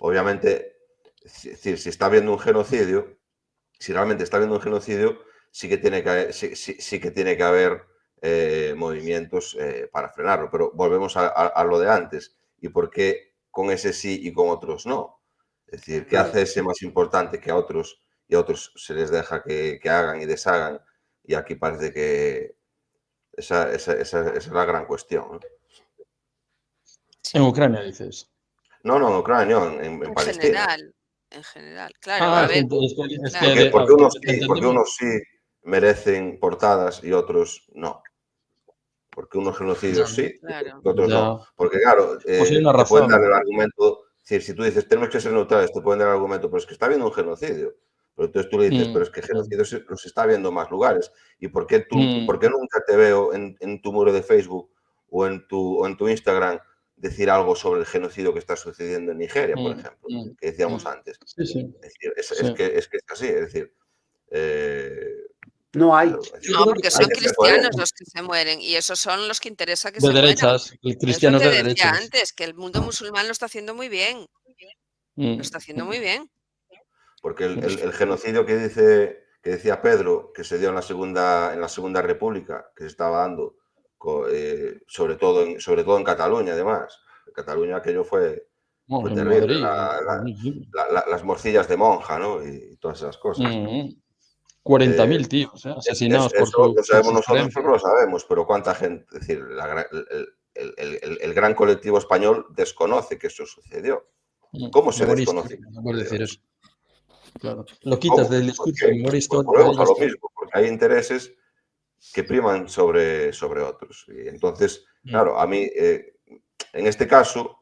Obviamente, es decir, si está habiendo un genocidio, si realmente está habiendo un genocidio, sí que tiene que haber movimientos para frenarlo. Pero volvemos a lo de antes. ¿Y por qué con ese sí y con otros no? Es decir, ¿qué hace ese más importante que a otros y a otros se les deja que hagan y deshagan? Y aquí parece que esa es la gran cuestión, ¿no? En Ucrania dices. No, en Ucrania, no, en Palestina. En general, claro, a ver, Es que claro. Porque unos sí merecen portadas y otros no. Porque unos genocidios sí, Claro. otros no. Ya, Porque claro, pues hay una te pueden dar razón. el argumento, si tú dices tenemos que ser neutrales, te pueden dar el argumento, pero es que está habiendo un genocidio. Pero entonces tú le dices, pero es que genocidios los está habiendo en más lugares. ¿Y por qué nunca te veo en tu muro de Facebook o en tu Instagram decir algo sobre el genocidio que está sucediendo en Nigeria, por ejemplo, que decíamos antes? Sí, sí. Es decir, Sí. es que es así, es decir, No hay. claro, es Yo decir, No, creo que porque hay son que ser cristianos coherente. los que se mueren y esos son los que interesa que de se mueran. derechas, Es lo cristianos que de decía derechas. antes, que el mundo musulmán lo está haciendo muy bien. Lo está haciendo muy bien. Porque el genocidio que decía Pedro, que se dio en la Segunda República, que se estaba dando, sobre todo en Cataluña, además. En Cataluña aquello fue Bueno, en terrible. Madrid. Las morcillas de monja, ¿no? Y todas esas cosas. 40.000 tíos, asesinados por Eso lo por sabemos sus nosotros porque creencias. lo sabemos, pero cuánta gente, es decir, el gran colectivo español desconoce que eso sucedió. ¿Cómo se Memoria desconoce histórica, que no eso puedes decir sucedió? eso. Claro. Lo quitas ¿Cómo? del ¿Por discurso de qué? memoria Pues histórica y volvemos ya a lo está. mismo, porque hay intereses que priman sobre otros. Y entonces, claro, a mí, en este caso,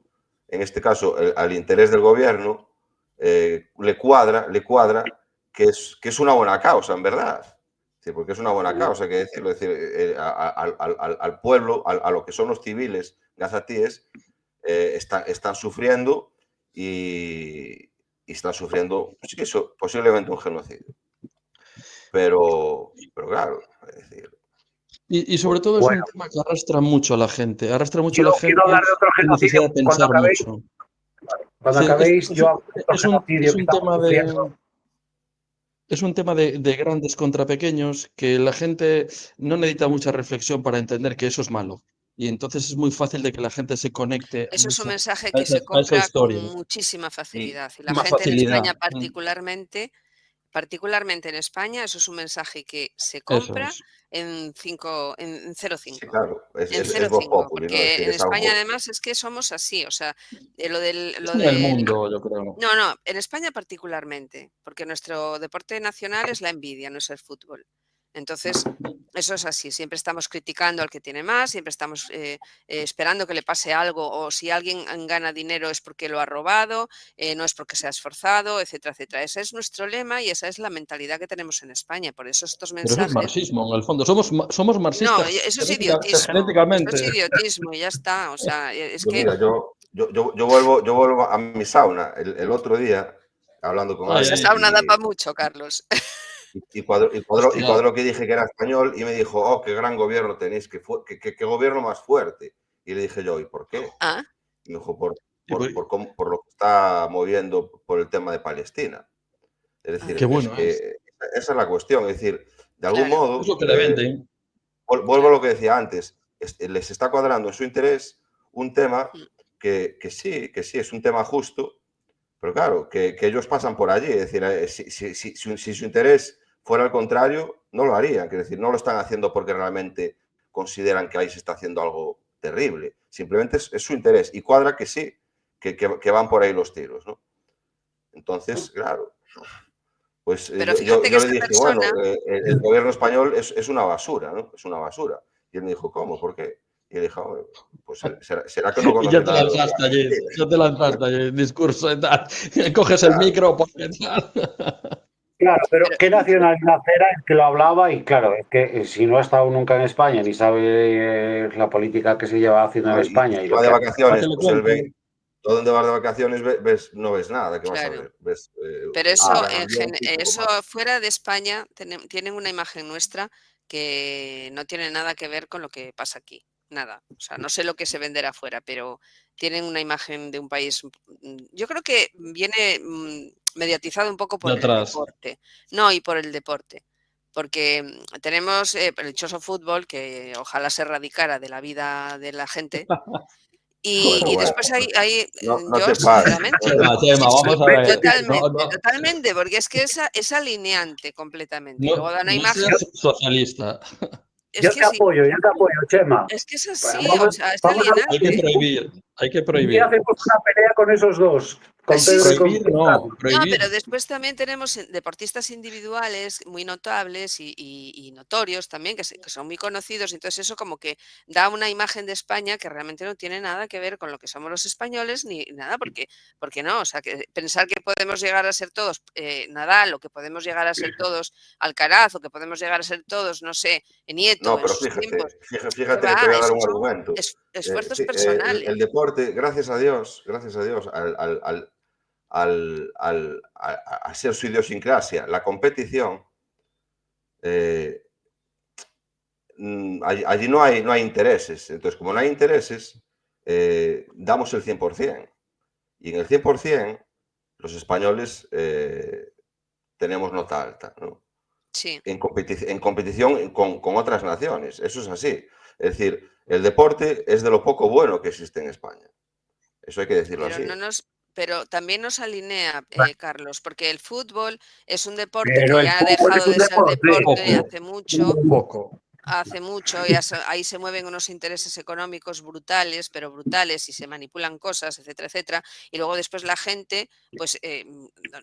al interés del gobierno le cuadra que es una buena causa, en verdad. Sí, porque es una buena causa, hay que decirlo. Es decir, al pueblo, a lo que son los civiles gazatíes, están sufriendo y están sufriendo, sí que eso, posiblemente un genocidio. Pero claro, es decir, Y sobre todo es un Bueno, tema que arrastra mucho a la gente. Arrastra mucho a yo la quiero gente hablar de otro sin genocidio. necesidad de pensar mucho. Cuando Es decir, acabéis, yo hablo de otro es un, genocidio es que un estamos tema sufriendo. es un tema de grandes contra pequeños que la gente no necesita mucha reflexión para entender que eso es malo. Y entonces es muy fácil de que la gente se conecte Eso es un mensaje a que se esa compra con historia. muchísima facilidad. Y la Más gente en España facilidad. particularmente en España, eso es un mensaje que se Eso compra es. en 0,5. sí, claro, En es Vox 0,5, Populi, ¿no? Es porque decir, en es España algo. además es que somos así, o sea, Es lo en el del... mundo, yo creo. No, no, en España particularmente, porque nuestro deporte nacional es la envidia, no es el fútbol. Entonces, eso es así, siempre estamos criticando al que tiene más, siempre estamos esperando que le pase algo, o si alguien gana dinero es porque lo ha robado, no es porque se ha esforzado, etcétera, etcétera. Ese es nuestro lema y esa es la mentalidad que tenemos en España. Por eso estos Pero eso es mensajes... marxismo, en el fondo. Somos No, marxistas eso es idiotismo, eso es genéticamente. idiotismo y ya está. O sea, es Pues que mira, yo vuelvo a mi sauna el otro día. hablando con Ay, Esa alguien sauna da para mucho, Carlos. y cuadró que dije que era español y me dijo, oh, qué gran gobierno tenéis, qué gobierno más fuerte. Y le dije yo, ¿y por qué? Ah, Y me dijo, y por- por lo que está moviendo por el tema de Palestina. Es ah, qué decir, es bueno es. que esa es la cuestión. Es decir, de algún claro, Es modo, lo que le venden. vuelvo a claro. lo que decía antes, les está cuadrando en su interés un tema Mm. que sí, es un tema justo, pero claro, que ellos pasan por allí. Es decir, si su interés fuera al contrario, no lo harían. Es decir, no lo están haciendo porque realmente consideran que ahí se está haciendo algo terrible. Simplemente es su interés. Y cuadra que sí, que van por ahí los tiros, ¿no? Entonces, claro, pues Pero fíjate que yo le esta dije, bueno, persona, el gobierno español es una basura, ¿no? Es una basura. Y él me dijo, ¿cómo? ¿Por qué? Y le dije, "Hombre, pues será que no Y ya conoce te nada de lo que lanzaste allí, hace". ya te lanzaste allí, discurso y tal. Coges el Claro, micro porque tal. Claro, pero pero ¿qué nacionalidad era el que lo hablaba? Y claro, es que si no ha estado nunca en España ni sabe la política que se lleva haciendo en ¿no? Y España y si lo va de que hace. Para que vacaciones, le pues él cuente. ve, todo donde vas de vacaciones no ves nada, ¿qué vas a claro. ver? Ves Pero un eso, gran ambiente y poco eso más. fuera de España tienen una imagen nuestra que no tiene nada que ver con lo que pasa aquí. Nada. O sea, no sé lo que se venderá afuera, pero tienen una imagen de un país. Yo creo que viene mediatizado un poco De por el atrás. deporte. No, y por el deporte. Porque tenemos el dichoso fútbol que ojalá se erradicara de la vida de la gente. Bueno, Y bueno, después hay, no yo te pases. sinceramente, Chema, sí, sí, vamos a ver. No, totalmente, no, totalmente, porque es que es alineante completamente. Y luego no, da una no imagen, seas socialista. es que sí, Yo te apoyo, Chema. es que es así, o Vamos, sea, es vamos a ver Hay que alienante. prohibir, hay que un día prohibir. hacemos una pelea con esos dos, con Sí, Pedro y sí. con Prohibir no, Carlos. No, prohibir. pero después también tenemos deportistas individuales muy notables y notorios también, que son muy conocidos. Entonces eso como que da una imagen de España que realmente no tiene nada que ver con lo que somos los españoles ni nada, porque no. O sea, que pensar que podemos llegar a ser todos Nadal, o que podemos llegar a ser todos Alcaraz, o que podemos llegar a ser todos, no sé, Nieto No, en pero sus tiempos. ¿Qué fíjate que te voy va? a dar Esos un son argumento. esfuerzos Sí, personales. el deporte, gracias a Dios, al ser su idiosincrasia, la competición, eh, allí no hay intereses. Entonces, como no hay intereses, damos el 100%. Y en el 100%, los españoles tenemos nota alta, ¿no? Sí. En competición con otras naciones. Eso es así. Es decir, el deporte es de lo poco bueno que existe en España. Eso hay que decirlo Pero así. no nos, pero también nos alinea, Carlos, porque el fútbol es un deporte que Pero el ya ha fútbol es dejado un de ser deporte. deporte Poco, poco. hace mucho, ahí se mueven unos intereses económicos brutales, pero brutales, y se manipulan cosas, etcétera, etcétera, y luego después la gente pues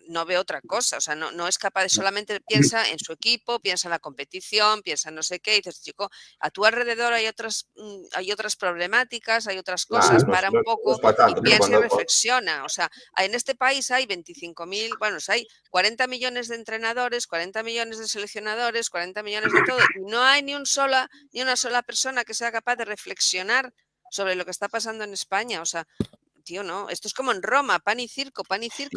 no ve otra cosa, o sea, no es capaz de, solamente piensa en su equipo, piensa en la competición, piensa en no sé qué, y dices, chico, a tu alrededor hay otras problemáticas, hay otras Nah, cosas, para un no poco es para y tanto, pero piensa y reflexiona. O sea, en este país hay 25.000, bueno, hay 40 millones de entrenadores, 40 millones de seleccionadores, 40 millones de todo, y no hay ni una sola persona que sea capaz de reflexionar sobre lo que está pasando en España. O sea, tío, no, esto es como en Roma, pan y circo,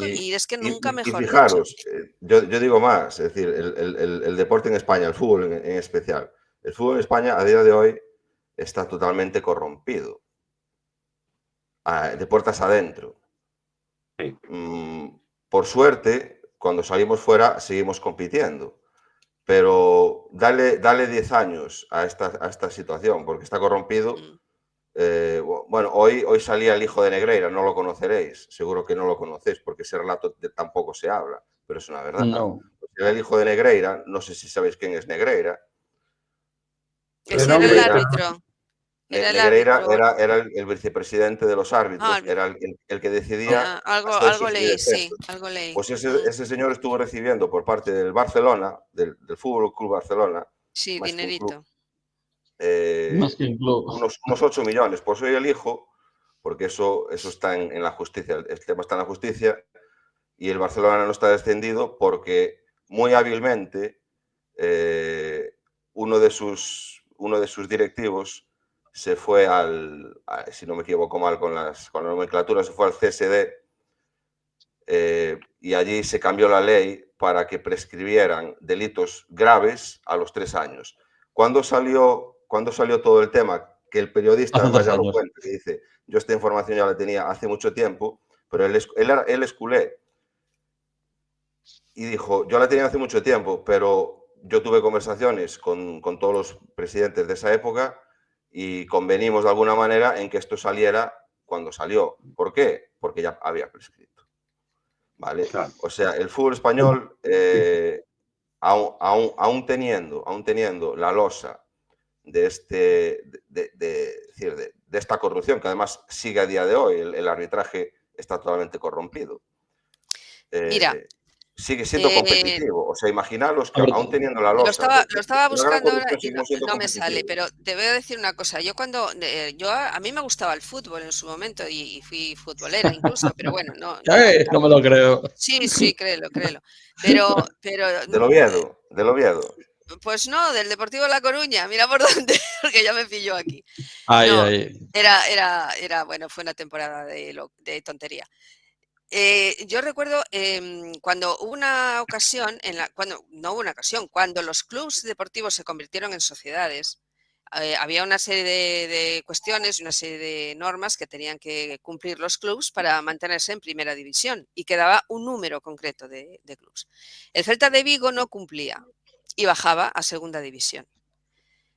y es que nunca y mejor dicho. fijaros, yo digo más, es decir, el deporte en España, el fútbol en especial, el fútbol en España a día de hoy está totalmente corrompido, de puertas adentro. Sí. Por suerte, cuando salimos fuera seguimos compitiendo, pero dale 10 años a esta situación, porque está corrompido. Mm. Bueno, hoy salía el hijo de Negreira, no lo conoceréis, seguro que no lo conocéis, porque ese relato tampoco se habla, pero es una verdad. No. Era el hijo de Negreira, no sé si sabéis quién es Negreira. De Ese era el nombre, Negreira, árbitro, era el Negreira árbitro. era el vicepresidente de los Ah, árbitros, era el que decidía algo ascensos y leí, sí, descensos. algo leí. Pues ese señor estuvo recibiendo por parte del Barcelona, del Fútbol Club Barcelona, Sí, más que un club, dinerito. Más que incluso. unos 8 millones. Pues soy el hijo, porque eso está en la justicia, el tema está en la justicia, y el Barcelona no está descendido porque muy hábilmente uno de sus directivos se fue si no me equivoco mal con la nomenclatura, se fue al CSD y allí se cambió la ley para que prescribieran delitos graves a los 3 años. ¿Cuándo salió todo el tema? Que el periodista Hace además 3 ya lo años. cuenta, que dice, yo esta información ya la tenía hace mucho tiempo, pero él es culé. Y dijo, yo la tenía hace mucho tiempo, pero yo tuve conversaciones con todos los presidentes de esa época y convenimos de alguna manera en que esto saliera cuando salió. ¿Por qué? Porque ya había prescrito. ¿Vale? Claro. O sea, el fútbol español, aún teniendo la losa de esta corrupción, que además sigue a día de hoy, el arbitraje está totalmente corrompido. Mira, sigue siendo competitivo. O sea, imaginaros que Hombre, aún teniendo la losa lo estaba buscando ahora y seguimos siendo no me sale, competitivos. pero te voy a decir una cosa. Yo a mí me gustaba el fútbol en su momento y fui futbolera incluso, pero bueno, no no me lo creo. Sí, créelo. Pero Del Oviedo. pues no, del Deportivo La Coruña, mira por dónde, porque ya me pilló aquí. Ahí, No, ahí. bueno, fue una temporada de tontería. Yo recuerdo cuando hubo una ocasión, cuando los clubes deportivos se convirtieron en sociedades, había una serie de cuestiones, una serie de normas que tenían que cumplir los clubes para mantenerse en primera división y quedaba un número concreto de clubes. El Celta de Vigo no cumplía y bajaba a segunda división.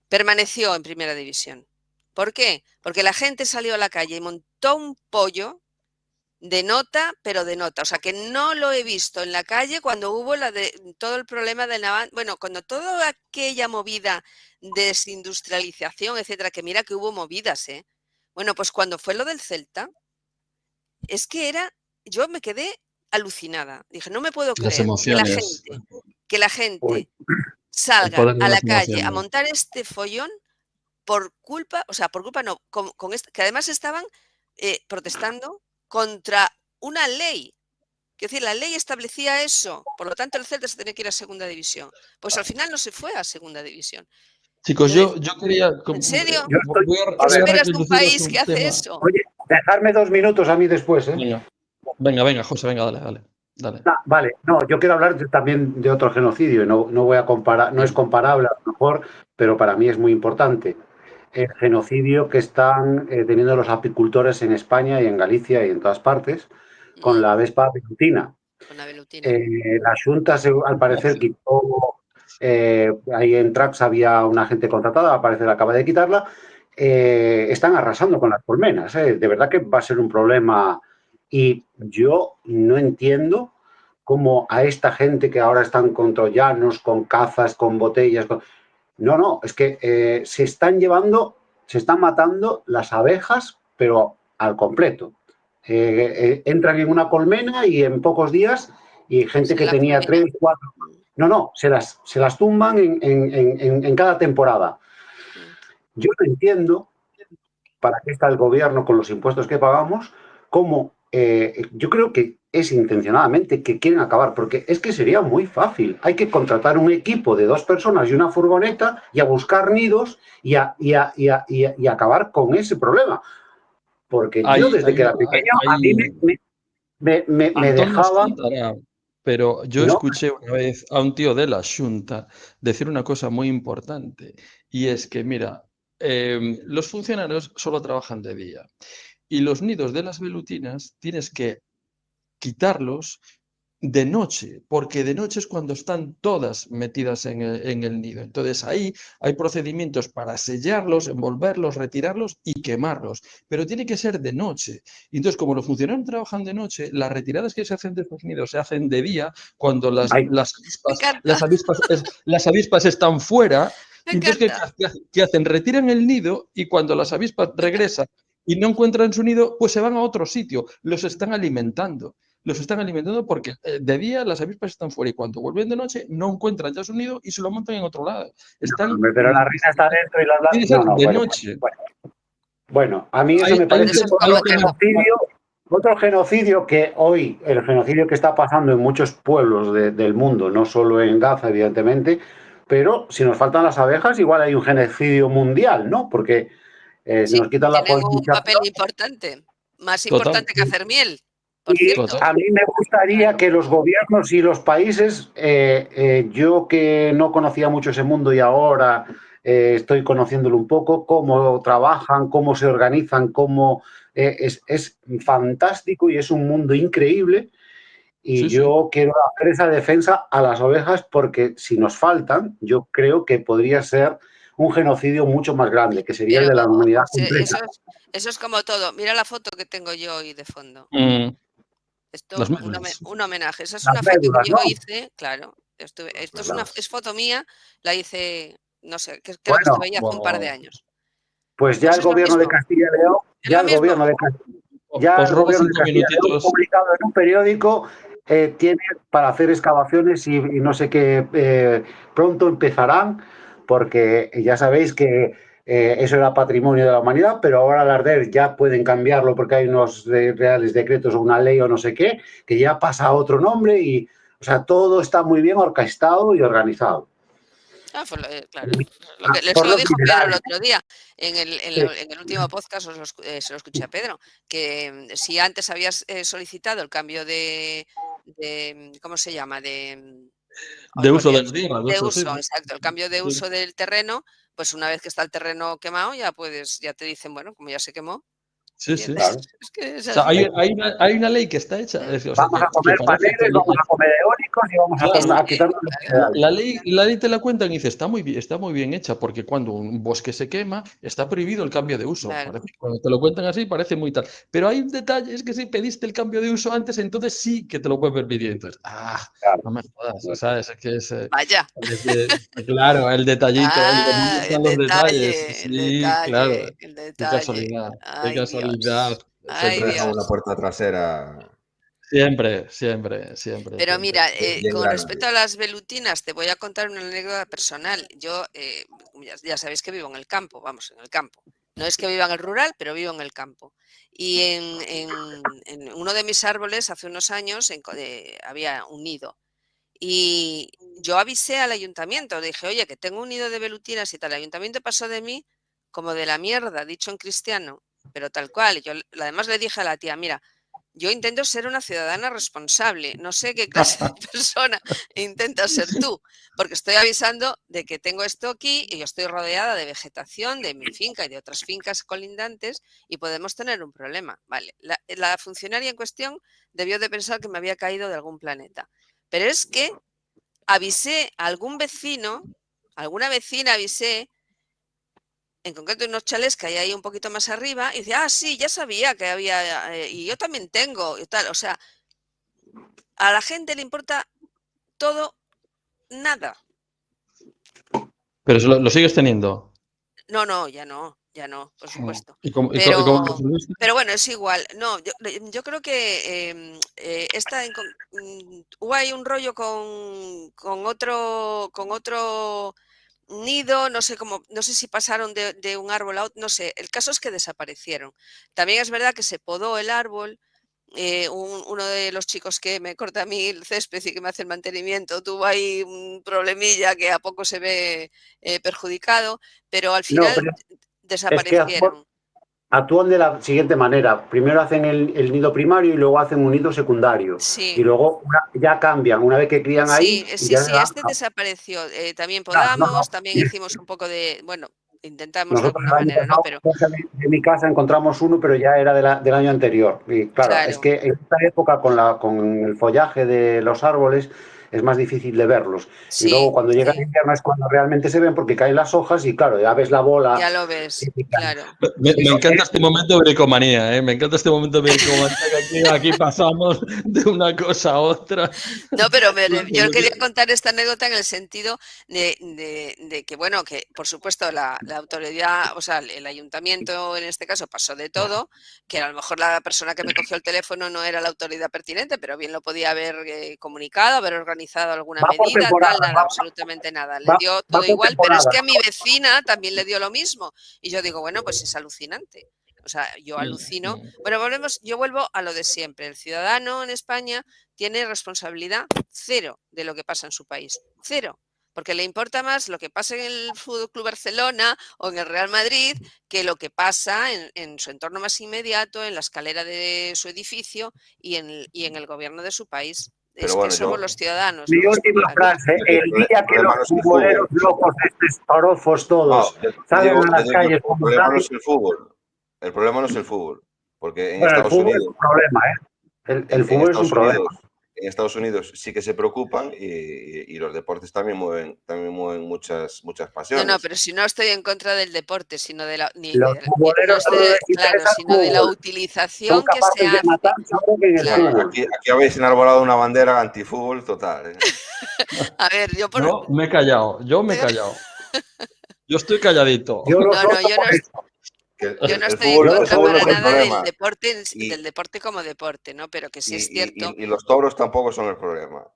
Permaneció en primera división. ¿Por qué? Porque la gente salió a la calle y montó un pollo de nota, pero de nota. O sea, que no lo he visto en la calle cuando hubo todo el problema del Naval. Bueno, cuando toda aquella movida de desindustrialización, etcétera, que mira que hubo movidas, ¿eh? Bueno, pues cuando fue lo del Celta, es que yo me quedé alucinada. Dije, no me puedo Las creer emociones. que la Uy, gente El salga poder de a la las calle a emociones. montar este follón por culpa no, que además estaban protestando contra una ley. Es decir, la ley establecía eso, por lo tanto el Celta se tenía que ir a segunda división. Pues al final no se fue a segunda división. Chicos, Entonces, yo quería. ¿en serio? yo estoy, Voy ¿Qué a ver, a esperas de un reconduciros país un que hace tema. eso? oye, dejarme 2 minutos a mí después, ¿eh? Venga, José, venga, dale. Vale, no, yo quiero hablar también de otro genocidio y no voy a comparar, no es comparable a lo mejor, pero para mí es muy importante. El genocidio que están teniendo los apicultores en España y en Galicia y en todas partes con la vespa velutina. Con la velutina. La Xunta, al parecer, quitó, ahí en Trax había una gente contratada, al parecer acaba de quitarla. Están arrasando con las colmenas, ¿eh? De verdad que va a ser un problema. Y yo no entiendo cómo a esta gente que ahora están con troyanos, con cazas, con botellas. No, es que se están matando las abejas, pero al completo. Entran en una colmena y en pocos días, y gente que tenía 3, 4. No, se las tumban en cada temporada. Yo no entiendo para qué está el gobierno con los impuestos que pagamos, cómo yo creo que es intencionadamente que quieren acabar, porque es que sería muy fácil. Hay que contratar un equipo de 2 personas y una furgoneta y a buscar nidos y acabar con ese problema. Porque yo desde que era pequeño, a mí me Antón nos dejaban. contará, pero yo No, escuché una vez a un tío de la Xunta decir una cosa muy importante, y es que, mira, los funcionarios solo trabajan de día y los nidos de las velutinas tienes que quitarlos de noche, porque de noche es cuando están todas metidas en el nido. Entonces ahí hay procedimientos para sellarlos, envolverlos, retirarlos y quemarlos, pero tiene que ser de noche. Y entonces, como los funcionarios trabajan de noche, las retiradas que se hacen de estos nidos se hacen de día, cuando las avispas están fuera. Me Y entonces, encanta. ¿qué hacen? Retiran el nido y cuando las avispas regresan y no encuentran su nido, pues se van a otro sitio, los están alimentando porque de día las avispas están fuera y cuando vuelven de noche no encuentran ya su nido y se lo montan en otro lado. pero la reina está dentro y Tiene que ser no, de noche. Bueno, a mí eso me parece otro genocidio que hoy, el genocidio que está pasando en muchos pueblos del mundo, no solo en Gaza, evidentemente, pero si nos faltan las abejas, igual hay un genocidio mundial, ¿no? Porque se Sí, nos quitan la tienen un papel polinización. importante, más Total. importante que hacer miel. Por Y cierto, a mí me gustaría claro. que los gobiernos y los países, yo que no conocía mucho ese mundo y ahora estoy conociéndolo un poco, cómo trabajan, cómo se organizan, es fantástico y es un mundo increíble. Y Sí, sí. yo quiero hacer esa defensa a las ovejas porque si nos faltan, yo creo que podría ser un genocidio mucho más grande, que sería el Pero de la humanidad eso completa. eso es como todo. Mira la foto que tengo yo hoy de fondo. Mm, Esto, las médulas. un homenaje. Esa es Las una foto que médulas, yo ¿no? hice, claro. Esto es foto mía, la hice, no sé, creo que Bueno, estuve ahí hace un par de Wow. años. pues ya Pues el es lo gobierno de mismo, Castilla y León, es lo mismo. ya Pues el roba gobierno de 5 Castilla y León, minutitos. publicado en un periódico, tiene para hacer excavaciones y no sé qué, pronto empezarán, porque ya sabéis que eso era patrimonio de la humanidad, pero ahora al arder ya pueden cambiarlo porque hay unos reales decretos o una ley o no sé qué, que ya pasa a otro nombre y, o sea, todo está muy bien orquestado y organizado. Claro, eso Por lo los dijo Pedro el minerales. otro día Sí, en el último podcast, se lo escuché a Pedro, que si antes habías solicitado el cambio ¿cómo se llama? Ay, De por uso de la Dios, tierra, de de uso, sí, uso, sí. exacto, el cambio de Sí. uso del terreno, pues una vez que está el terreno quemado, ya te dicen, bueno, como ya se quemó, Sí, sí. ¿entiendes? claro. Es que es O sea, así. hay una ley que está hecha, Mm, o sea, Vamos a que comer parece que paneles, vamos a comer eólicos y vamos claro, a quitarnos los claro, minerales. la ley te la cuentan y dice, está muy bien hecha, porque cuando un bosque se quema, está prohibido el cambio de uso. claro. Parece, cuando te lo cuentan así, parece muy tal. Pero hay un detalle, es que si pediste el cambio de uso antes, entonces sí que te lo pueden permitir. Entonces, Claro. no me jodas, ¿sabes? Es que Vaya. claro, el detallito, el bonito Ah, están los detalles. el Sí, claro. detalle, el Qué detalle. casualidad, qué Ay, casualidad. Dios. Ay, Siempre dejan una Dios. puerta trasera Siempre, siempre, siempre, Pero siempre. mira, bien con respecto grande. a las velutinas, te voy a contar una anécdota personal. Yo, ya sabéis que vivo en el campo, vamos, en el campo. No es que viva en el rural, pero vivo en el campo. Y en uno de mis árboles, hace unos años, había un nido. Y yo avisé al ayuntamiento, dije, oye, que tengo un nido de velutinas y tal. El ayuntamiento pasó de mí como de la mierda, dicho en cristiano, pero tal cual. Yo además le dije a la tía, mira, yo intento ser una ciudadana responsable, no sé qué clase de persona intentas ser tú, porque estoy avisando de que tengo esto aquí y yo estoy rodeada de vegetación de mi finca y de otras fincas colindantes y podemos tener un problema. Vale, la funcionaria en cuestión debió de pensar que me había caído de algún planeta, pero es que avisé a algún vecino, alguna vecina avisé, en concreto unos chalés que hay ahí un poquito más arriba, y dice, ah, sí, ya sabía que había, y yo también tengo, y tal. O sea, a la gente le importa todo, nada. Pero eso lo sigues teniendo. No, no, ya no, por supuesto. Y cómo lo Pero, resolviste? pero bueno, es igual. No, yo creo que hubo ahí un rollo con otro nido, no sé cómo, no sé si pasaron de un árbol a otro, no sé. El caso es que desaparecieron. También es verdad que se podó el árbol. Uno de los chicos que me corta a mí el césped y que me hace el mantenimiento tuvo ahí un problemilla que a poco se ve perjudicado, pero al No, final pero es que desaparecieron. actúan de la siguiente manera. Primero hacen el nido primario y luego hacen un nido secundario. Y Sí, luego ya cambian. Una vez que crían ahí, sí, ya le sí, dan. este desapareció. También Claro, no, podamos, no. también hicimos un poco de, bueno, intentamos de Nosotros alguna el año manera, ¿no? pasado, Pero cerca de mi casa, encontramos uno, pero ya era del año anterior. Y claro, es claro, que en esta época, con el follaje de los árboles, es más difícil de verlos. Y luego sí, cuando llega el sí, invierno es cuando realmente se ven porque caen las hojas y claro, ya ves la bola ya lo ves, típica. claro. Me encanta este momento de bricomanía, ¿eh? Me encanta este momento de bricomanía que aquí pasamos de una cosa a otra. No, pero yo quería contar esta anécdota en el sentido de que, bueno, que por supuesto la autoridad, o sea, el ayuntamiento en este caso pasó de todo, que a lo mejor la persona que me cogió el teléfono no era la autoridad pertinente, pero bien lo podía haber comunicado, haber organizado alguna Va por medida, tal, temporadas, nada, absolutamente nada. Le va, dio va todo por igual, pero es temporadas. que a mi vecina también le dio lo mismo. Y yo digo, bueno, pues es alucinante. O sea, yo alucino. Bueno, yo vuelvo a lo de siempre. El ciudadano en España tiene responsabilidad cero de lo que pasa en su país. Cero. porque le importa más lo que pasa en el Fútbol Club Barcelona o en el Real Madrid que lo que pasa en su entorno más inmediato, en la escalera de su edificio y en el gobierno de su país. Pero Es que bueno, somos los ciudadanos Mi los última responsables. frase, el día que problema los no es el futboleros fútbol. locos, estos parofos No, todos, yo salgan digo, a las calles el como problema no tal. es el fútbol. El problema no es el fútbol. Porque Bueno, el fútbol es un problema, ¿eh? El en fútbol es un problema. Estados Unidos sí que se preocupan y los deportes también mueven muchas No, pasiones. pero si no estoy en contra del deporte, sino de la, Los no futboleros estoy solo les claro, interesa el sino de la fútbol. Son utilización que se capaces de hace. matar seguro que en el Claro. fútbol. Aquí habéis enarbolado una bandera antifútbol total. A ver, yo por... Yo me he callado. Yo estoy calladito. Yo lo No, soy por esto. yo no El estoy en fútbol contra no para es el nada del problema. deporte, Y, del deporte como deporte, ¿no? Pero que sí es cierto. y los toros tampoco son el problema.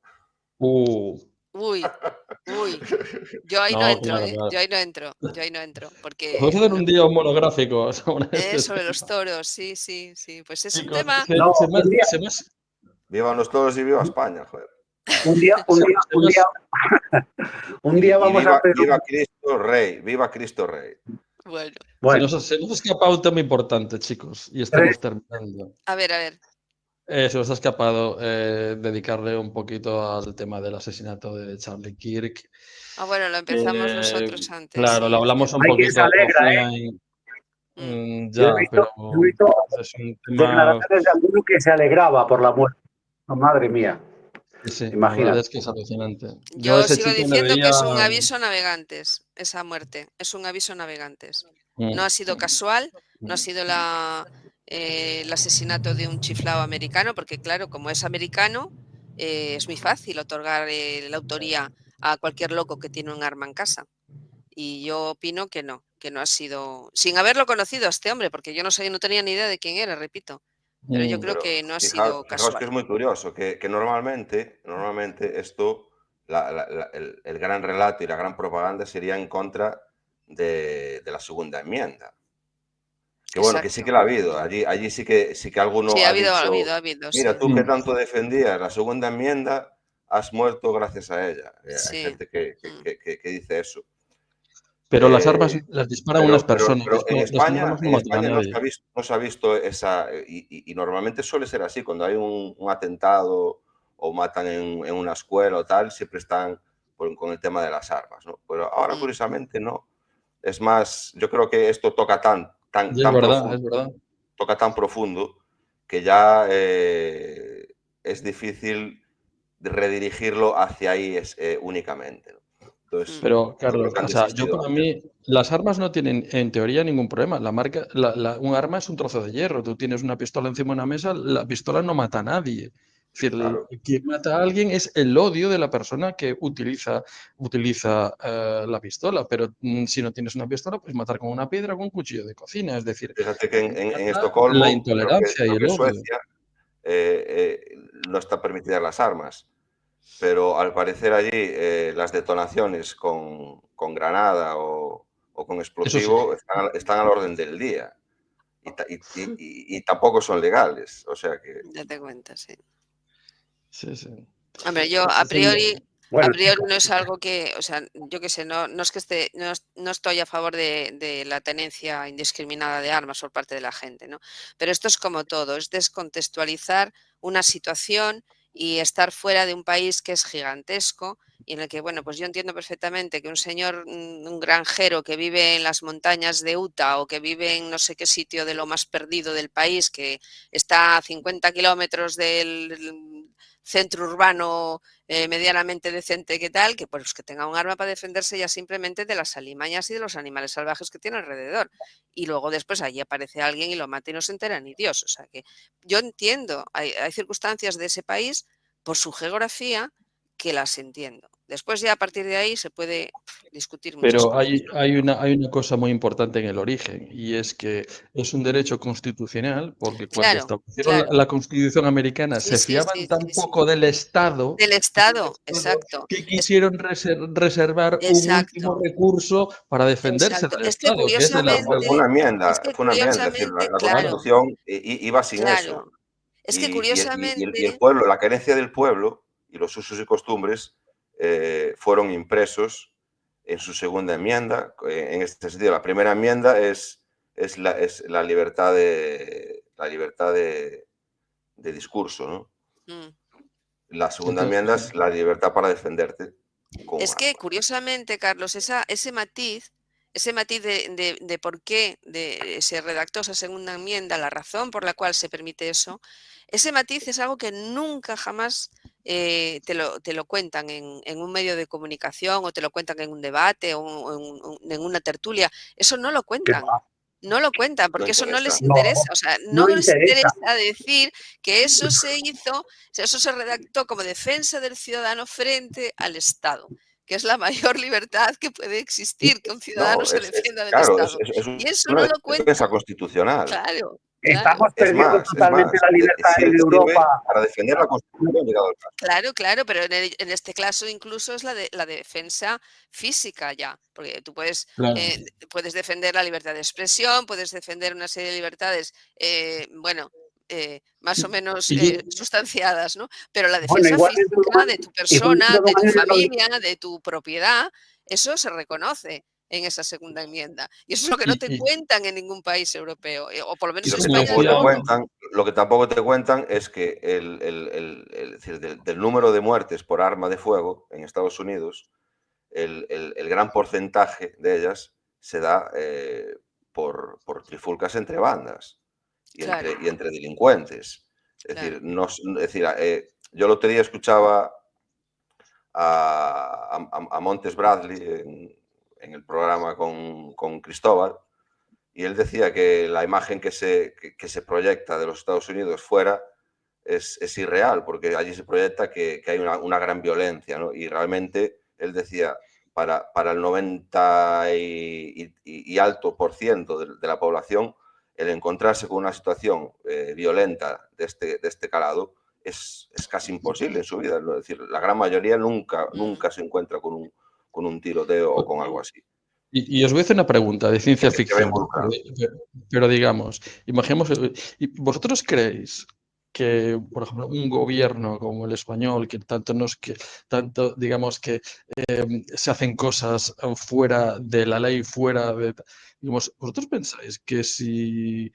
Uy, yo ahí no No, entro, claro, ¿eh? claro. Yo ahí no entro, porque Vamos a hacer un día monográfico sobre este sobre tema. los toros, sí, pues es un Chicos, tema. No, Vivan los toros y viva España, joder. un día vamos a hacer viva Cristo Rey, viva Cristo Rey. Bueno, se nos ha escapado un tema importante, chicos, y estamos terminando. a ver. Se nos ha escapado dedicarle un poquito al tema del asesinato de Charlie Kirk. Bueno, lo empezamos nosotros antes. Claro, sí, lo hablamos un Hay quien poquito se alegra, ya, Yo he visto es un tema. declaraciones de alguno que se alegraba por la muerte. Oh, madre mía. Sí, la verdad Imagínate. es que es alucinante. Yo ese sigo chico le diciendo que veía. es un aviso a navegantes, esa muerte. Es un aviso a navegantes. No ha sido casual, no ha sido el asesinato de un chiflao americano, porque claro, como es americano, es muy fácil otorgar la autoría a cualquier loco que tiene un arma en casa. Y yo opino que no ha sido, sin haberlo conocido a este hombre, porque yo no tenía ni idea de quién era, repito. Pero yo creo que no ha sido Fijaos casual. que es muy curioso, que normalmente esto, el gran relato y la gran propaganda sería en contra de la segunda enmienda. Que bueno, que sí que la ha habido. Allí sí que alguno Sí, ha ha dicho, habido, mira, sí. tú que tanto defendías la segunda enmienda, has muerto gracias a ella. Sí. Hay gente que dice eso. Pero las armas las disparan unas personas. Pero en Las España, armas no matan a nadie. no se ha visto esa. Y normalmente suele ser así. Cuando hay un atentado o matan en una escuela o tal, siempre están con el tema de las armas, ¿no? Pero ahora, curiosamente, no. Es más, yo creo que esto toca tan profundo. Es verdad. Toca tan profundo que ya es difícil redirigirlo hacia ahí únicamente, ¿no? Entonces, pero, Carlos, yo creo que han yo desistido. para mí, las armas no tienen en teoría ningún problema. Un arma es un trozo de hierro. Tú tienes una pistola encima de una mesa, la pistola no mata a nadie. Es decir, Claro. quien mata a alguien es el odio de la persona que utiliza la pistola. Pero si no tienes una pistola, puedes matar con una piedra o con un cuchillo de cocina. Es decir, Fíjate que en Estocolmo, la intolerancia y creo el que odio. Suecia no está permitidas las armas, pero al parecer allí las detonaciones con granada o con explosivo están al orden del día y tampoco son legales, o sea que... Ya te cuento, sí. Sí. Hombre, yo a priori no es algo que, o sea, yo qué sé, no es que no estoy a favor de la tenencia indiscriminada de armas por parte de la gente, ¿no? Pero esto es como todo, es descontextualizar una situación y estar fuera de un país que es gigantesco y en el que, bueno, pues yo entiendo perfectamente que un señor, un granjero que vive en las montañas de Utah o que vive en no sé qué sitio de lo más perdido del país, que está a 50 kilómetros del centro urbano medianamente decente que tal, que pues que tenga un arma para defenderse ya simplemente de las alimañas y de los animales salvajes que tiene alrededor. Y luego después allí aparece alguien y lo mata y no se entera ni Dios. O sea que yo entiendo, hay circunstancias de ese país por su geografía que las entiendo. Después ya a partir de ahí se puede discutir muchas Pero cosas. hay una cosa muy importante en el origen y es que es un derecho constitucional porque cuando establecieron la Constitución americana se fiaban tan poco del Estado exacto. que quisieron reservar un último recurso para defenderse del Es que Estado, que es Fue una enmienda, es decir, curiosamente, la claro. Constitución iba sin eso. Es que Y el curiosamente... pueblo, la querencia del pueblo y los usos y costumbres fueron impresos en su segunda enmienda. En este sentido, la primera enmienda es la libertad de discurso, ¿no? La segunda enmienda es la libertad para defenderte. Es que, curiosamente, Carlos, ese matiz de por qué se redactó esa segunda enmienda, la razón por la cual se permite eso, ese matiz es algo que nunca jamás te lo cuentan en un medio de comunicación, o te lo cuentan en un debate, o en una tertulia. Eso no lo cuentan. No lo cuentan, porque eso no les interesa. O sea, no les interesa decir que eso se hizo, eso se redactó como defensa del ciudadano frente al Estado, que es la mayor libertad que puede existir, que un ciudadano se defienda del Estado. Y eso no lo cuentan. Defensa constitucional. Claro. Estamos perdiendo totalmente la libertad en Europa. Para defender la Constitución. Claro, pero en este caso incluso es la defensa física ya, porque tú puedes defender la libertad de expresión, puedes defender una serie de libertades, más o menos sustanciadas, ¿no? Pero la defensa física de tu persona, de tu familia, de tu propiedad, eso se reconoce en esa segunda enmienda. Y eso es lo que no te cuentan en ningún país europeo, o por lo menos en España. Lo que tampoco te cuentan es que del número de muertes por arma de fuego en Estados Unidos, el gran porcentaje de ellas se da por trifulcas entre bandas y entre delincuentes. Es decir, yo el otro día escuchaba a Montes Bradley en el programa con Cristóbal, y él decía que la imagen que se proyecta de los Estados Unidos fuera es irreal, porque allí se proyecta que hay una gran violencia, ¿no? Y realmente él decía, para el 90 y alto por ciento de la población, el encontrarse con una situación violenta de este calado es casi imposible en su vida. Es decir, la gran mayoría nunca se encuentra con un tiroteo o con algo así. Y os voy a hacer una pregunta de ciencia ficción, pero digamos, imaginemos, ¿vosotros creéis que, por ejemplo, un gobierno como el español, que tanto digamos que se hacen cosas fuera de la ley, digamos, ¿vosotros pensáis que si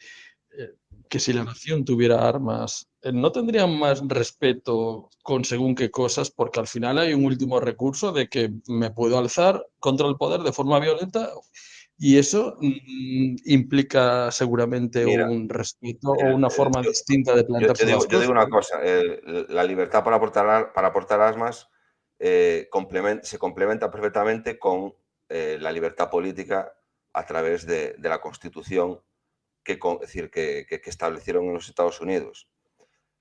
la nación tuviera armas, no tendrían más respeto con según qué cosas? Porque al final hay un último recurso de que me puedo alzar contra el poder de forma violenta, y eso implica seguramente un respeto o una forma distinta de plantearse las cosas. Yo digo una cosa, la libertad para portar armas se complementa perfectamente con la libertad política a través de la Constitución que establecieron en los Estados Unidos.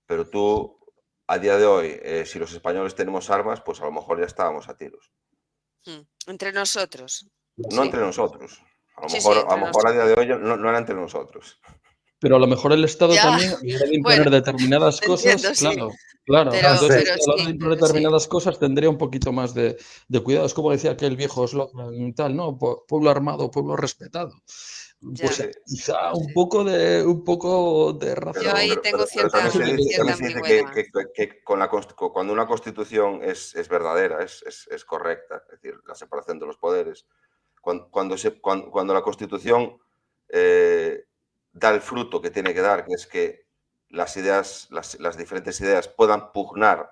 Pero tú, a día de hoy, si los españoles tenemos armas, pues a lo mejor ya estábamos a tiros. Entre nosotros. No entre nosotros. A lo mejor a día de hoy no era entre nosotros. Pero a lo mejor el Estado también, a la hora de imponer determinadas cosas, claro. Entonces, a la hora de imponer determinadas cosas tendría un poquito más de cuidado. Es como decía aquel viejo eslogan tal, ¿no? Pueblo armado, pueblo respetado. Pues quizá un poco de razón. Yo ahí tengo cierta ambigüedad. Que cuando una constitución es verdadera, es correcta, es decir, la separación de los poderes, cuando la constitución da el fruto que tiene que dar, que es que las diferentes ideas puedan pugnar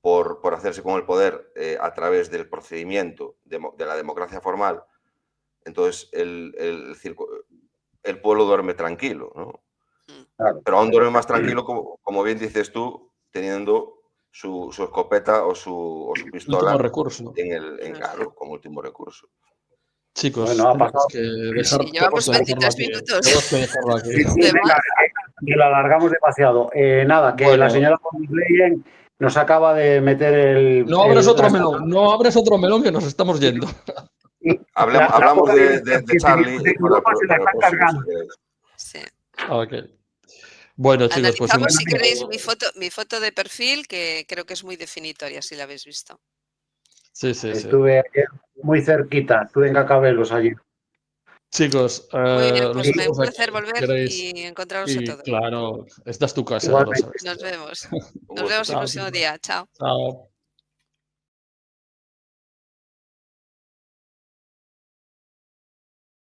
por hacerse con el poder a través del procedimiento de la democracia formal, entonces el pueblo duerme tranquilo, ¿no? Claro. Pero aún duerme más tranquilo, como bien dices tú, teniendo su escopeta o su pistola último recurso. Claro, como último recurso. Chicos, bueno, ha pasado. Llevamos 23 minutos. Que lo alargamos demasiado. Nada, que la señora von der Leyen nos acaba de meter el... No abres otro melón que nos estamos yendo. Hablamos de Charlie. Se la están cargando. Sí. Okay. Bueno, chicos, pues... si queréis mi foto de perfil, que creo que es muy definitoria, si la habéis visto. Sí. Estuve ayer muy cerquita, estuve en Cacabelos allí. Chicos, muy bien, pues me un placer volver y encontraros a todos. Claro, esta es tu casa. Nos vemos el próximo día. Chao. Chao.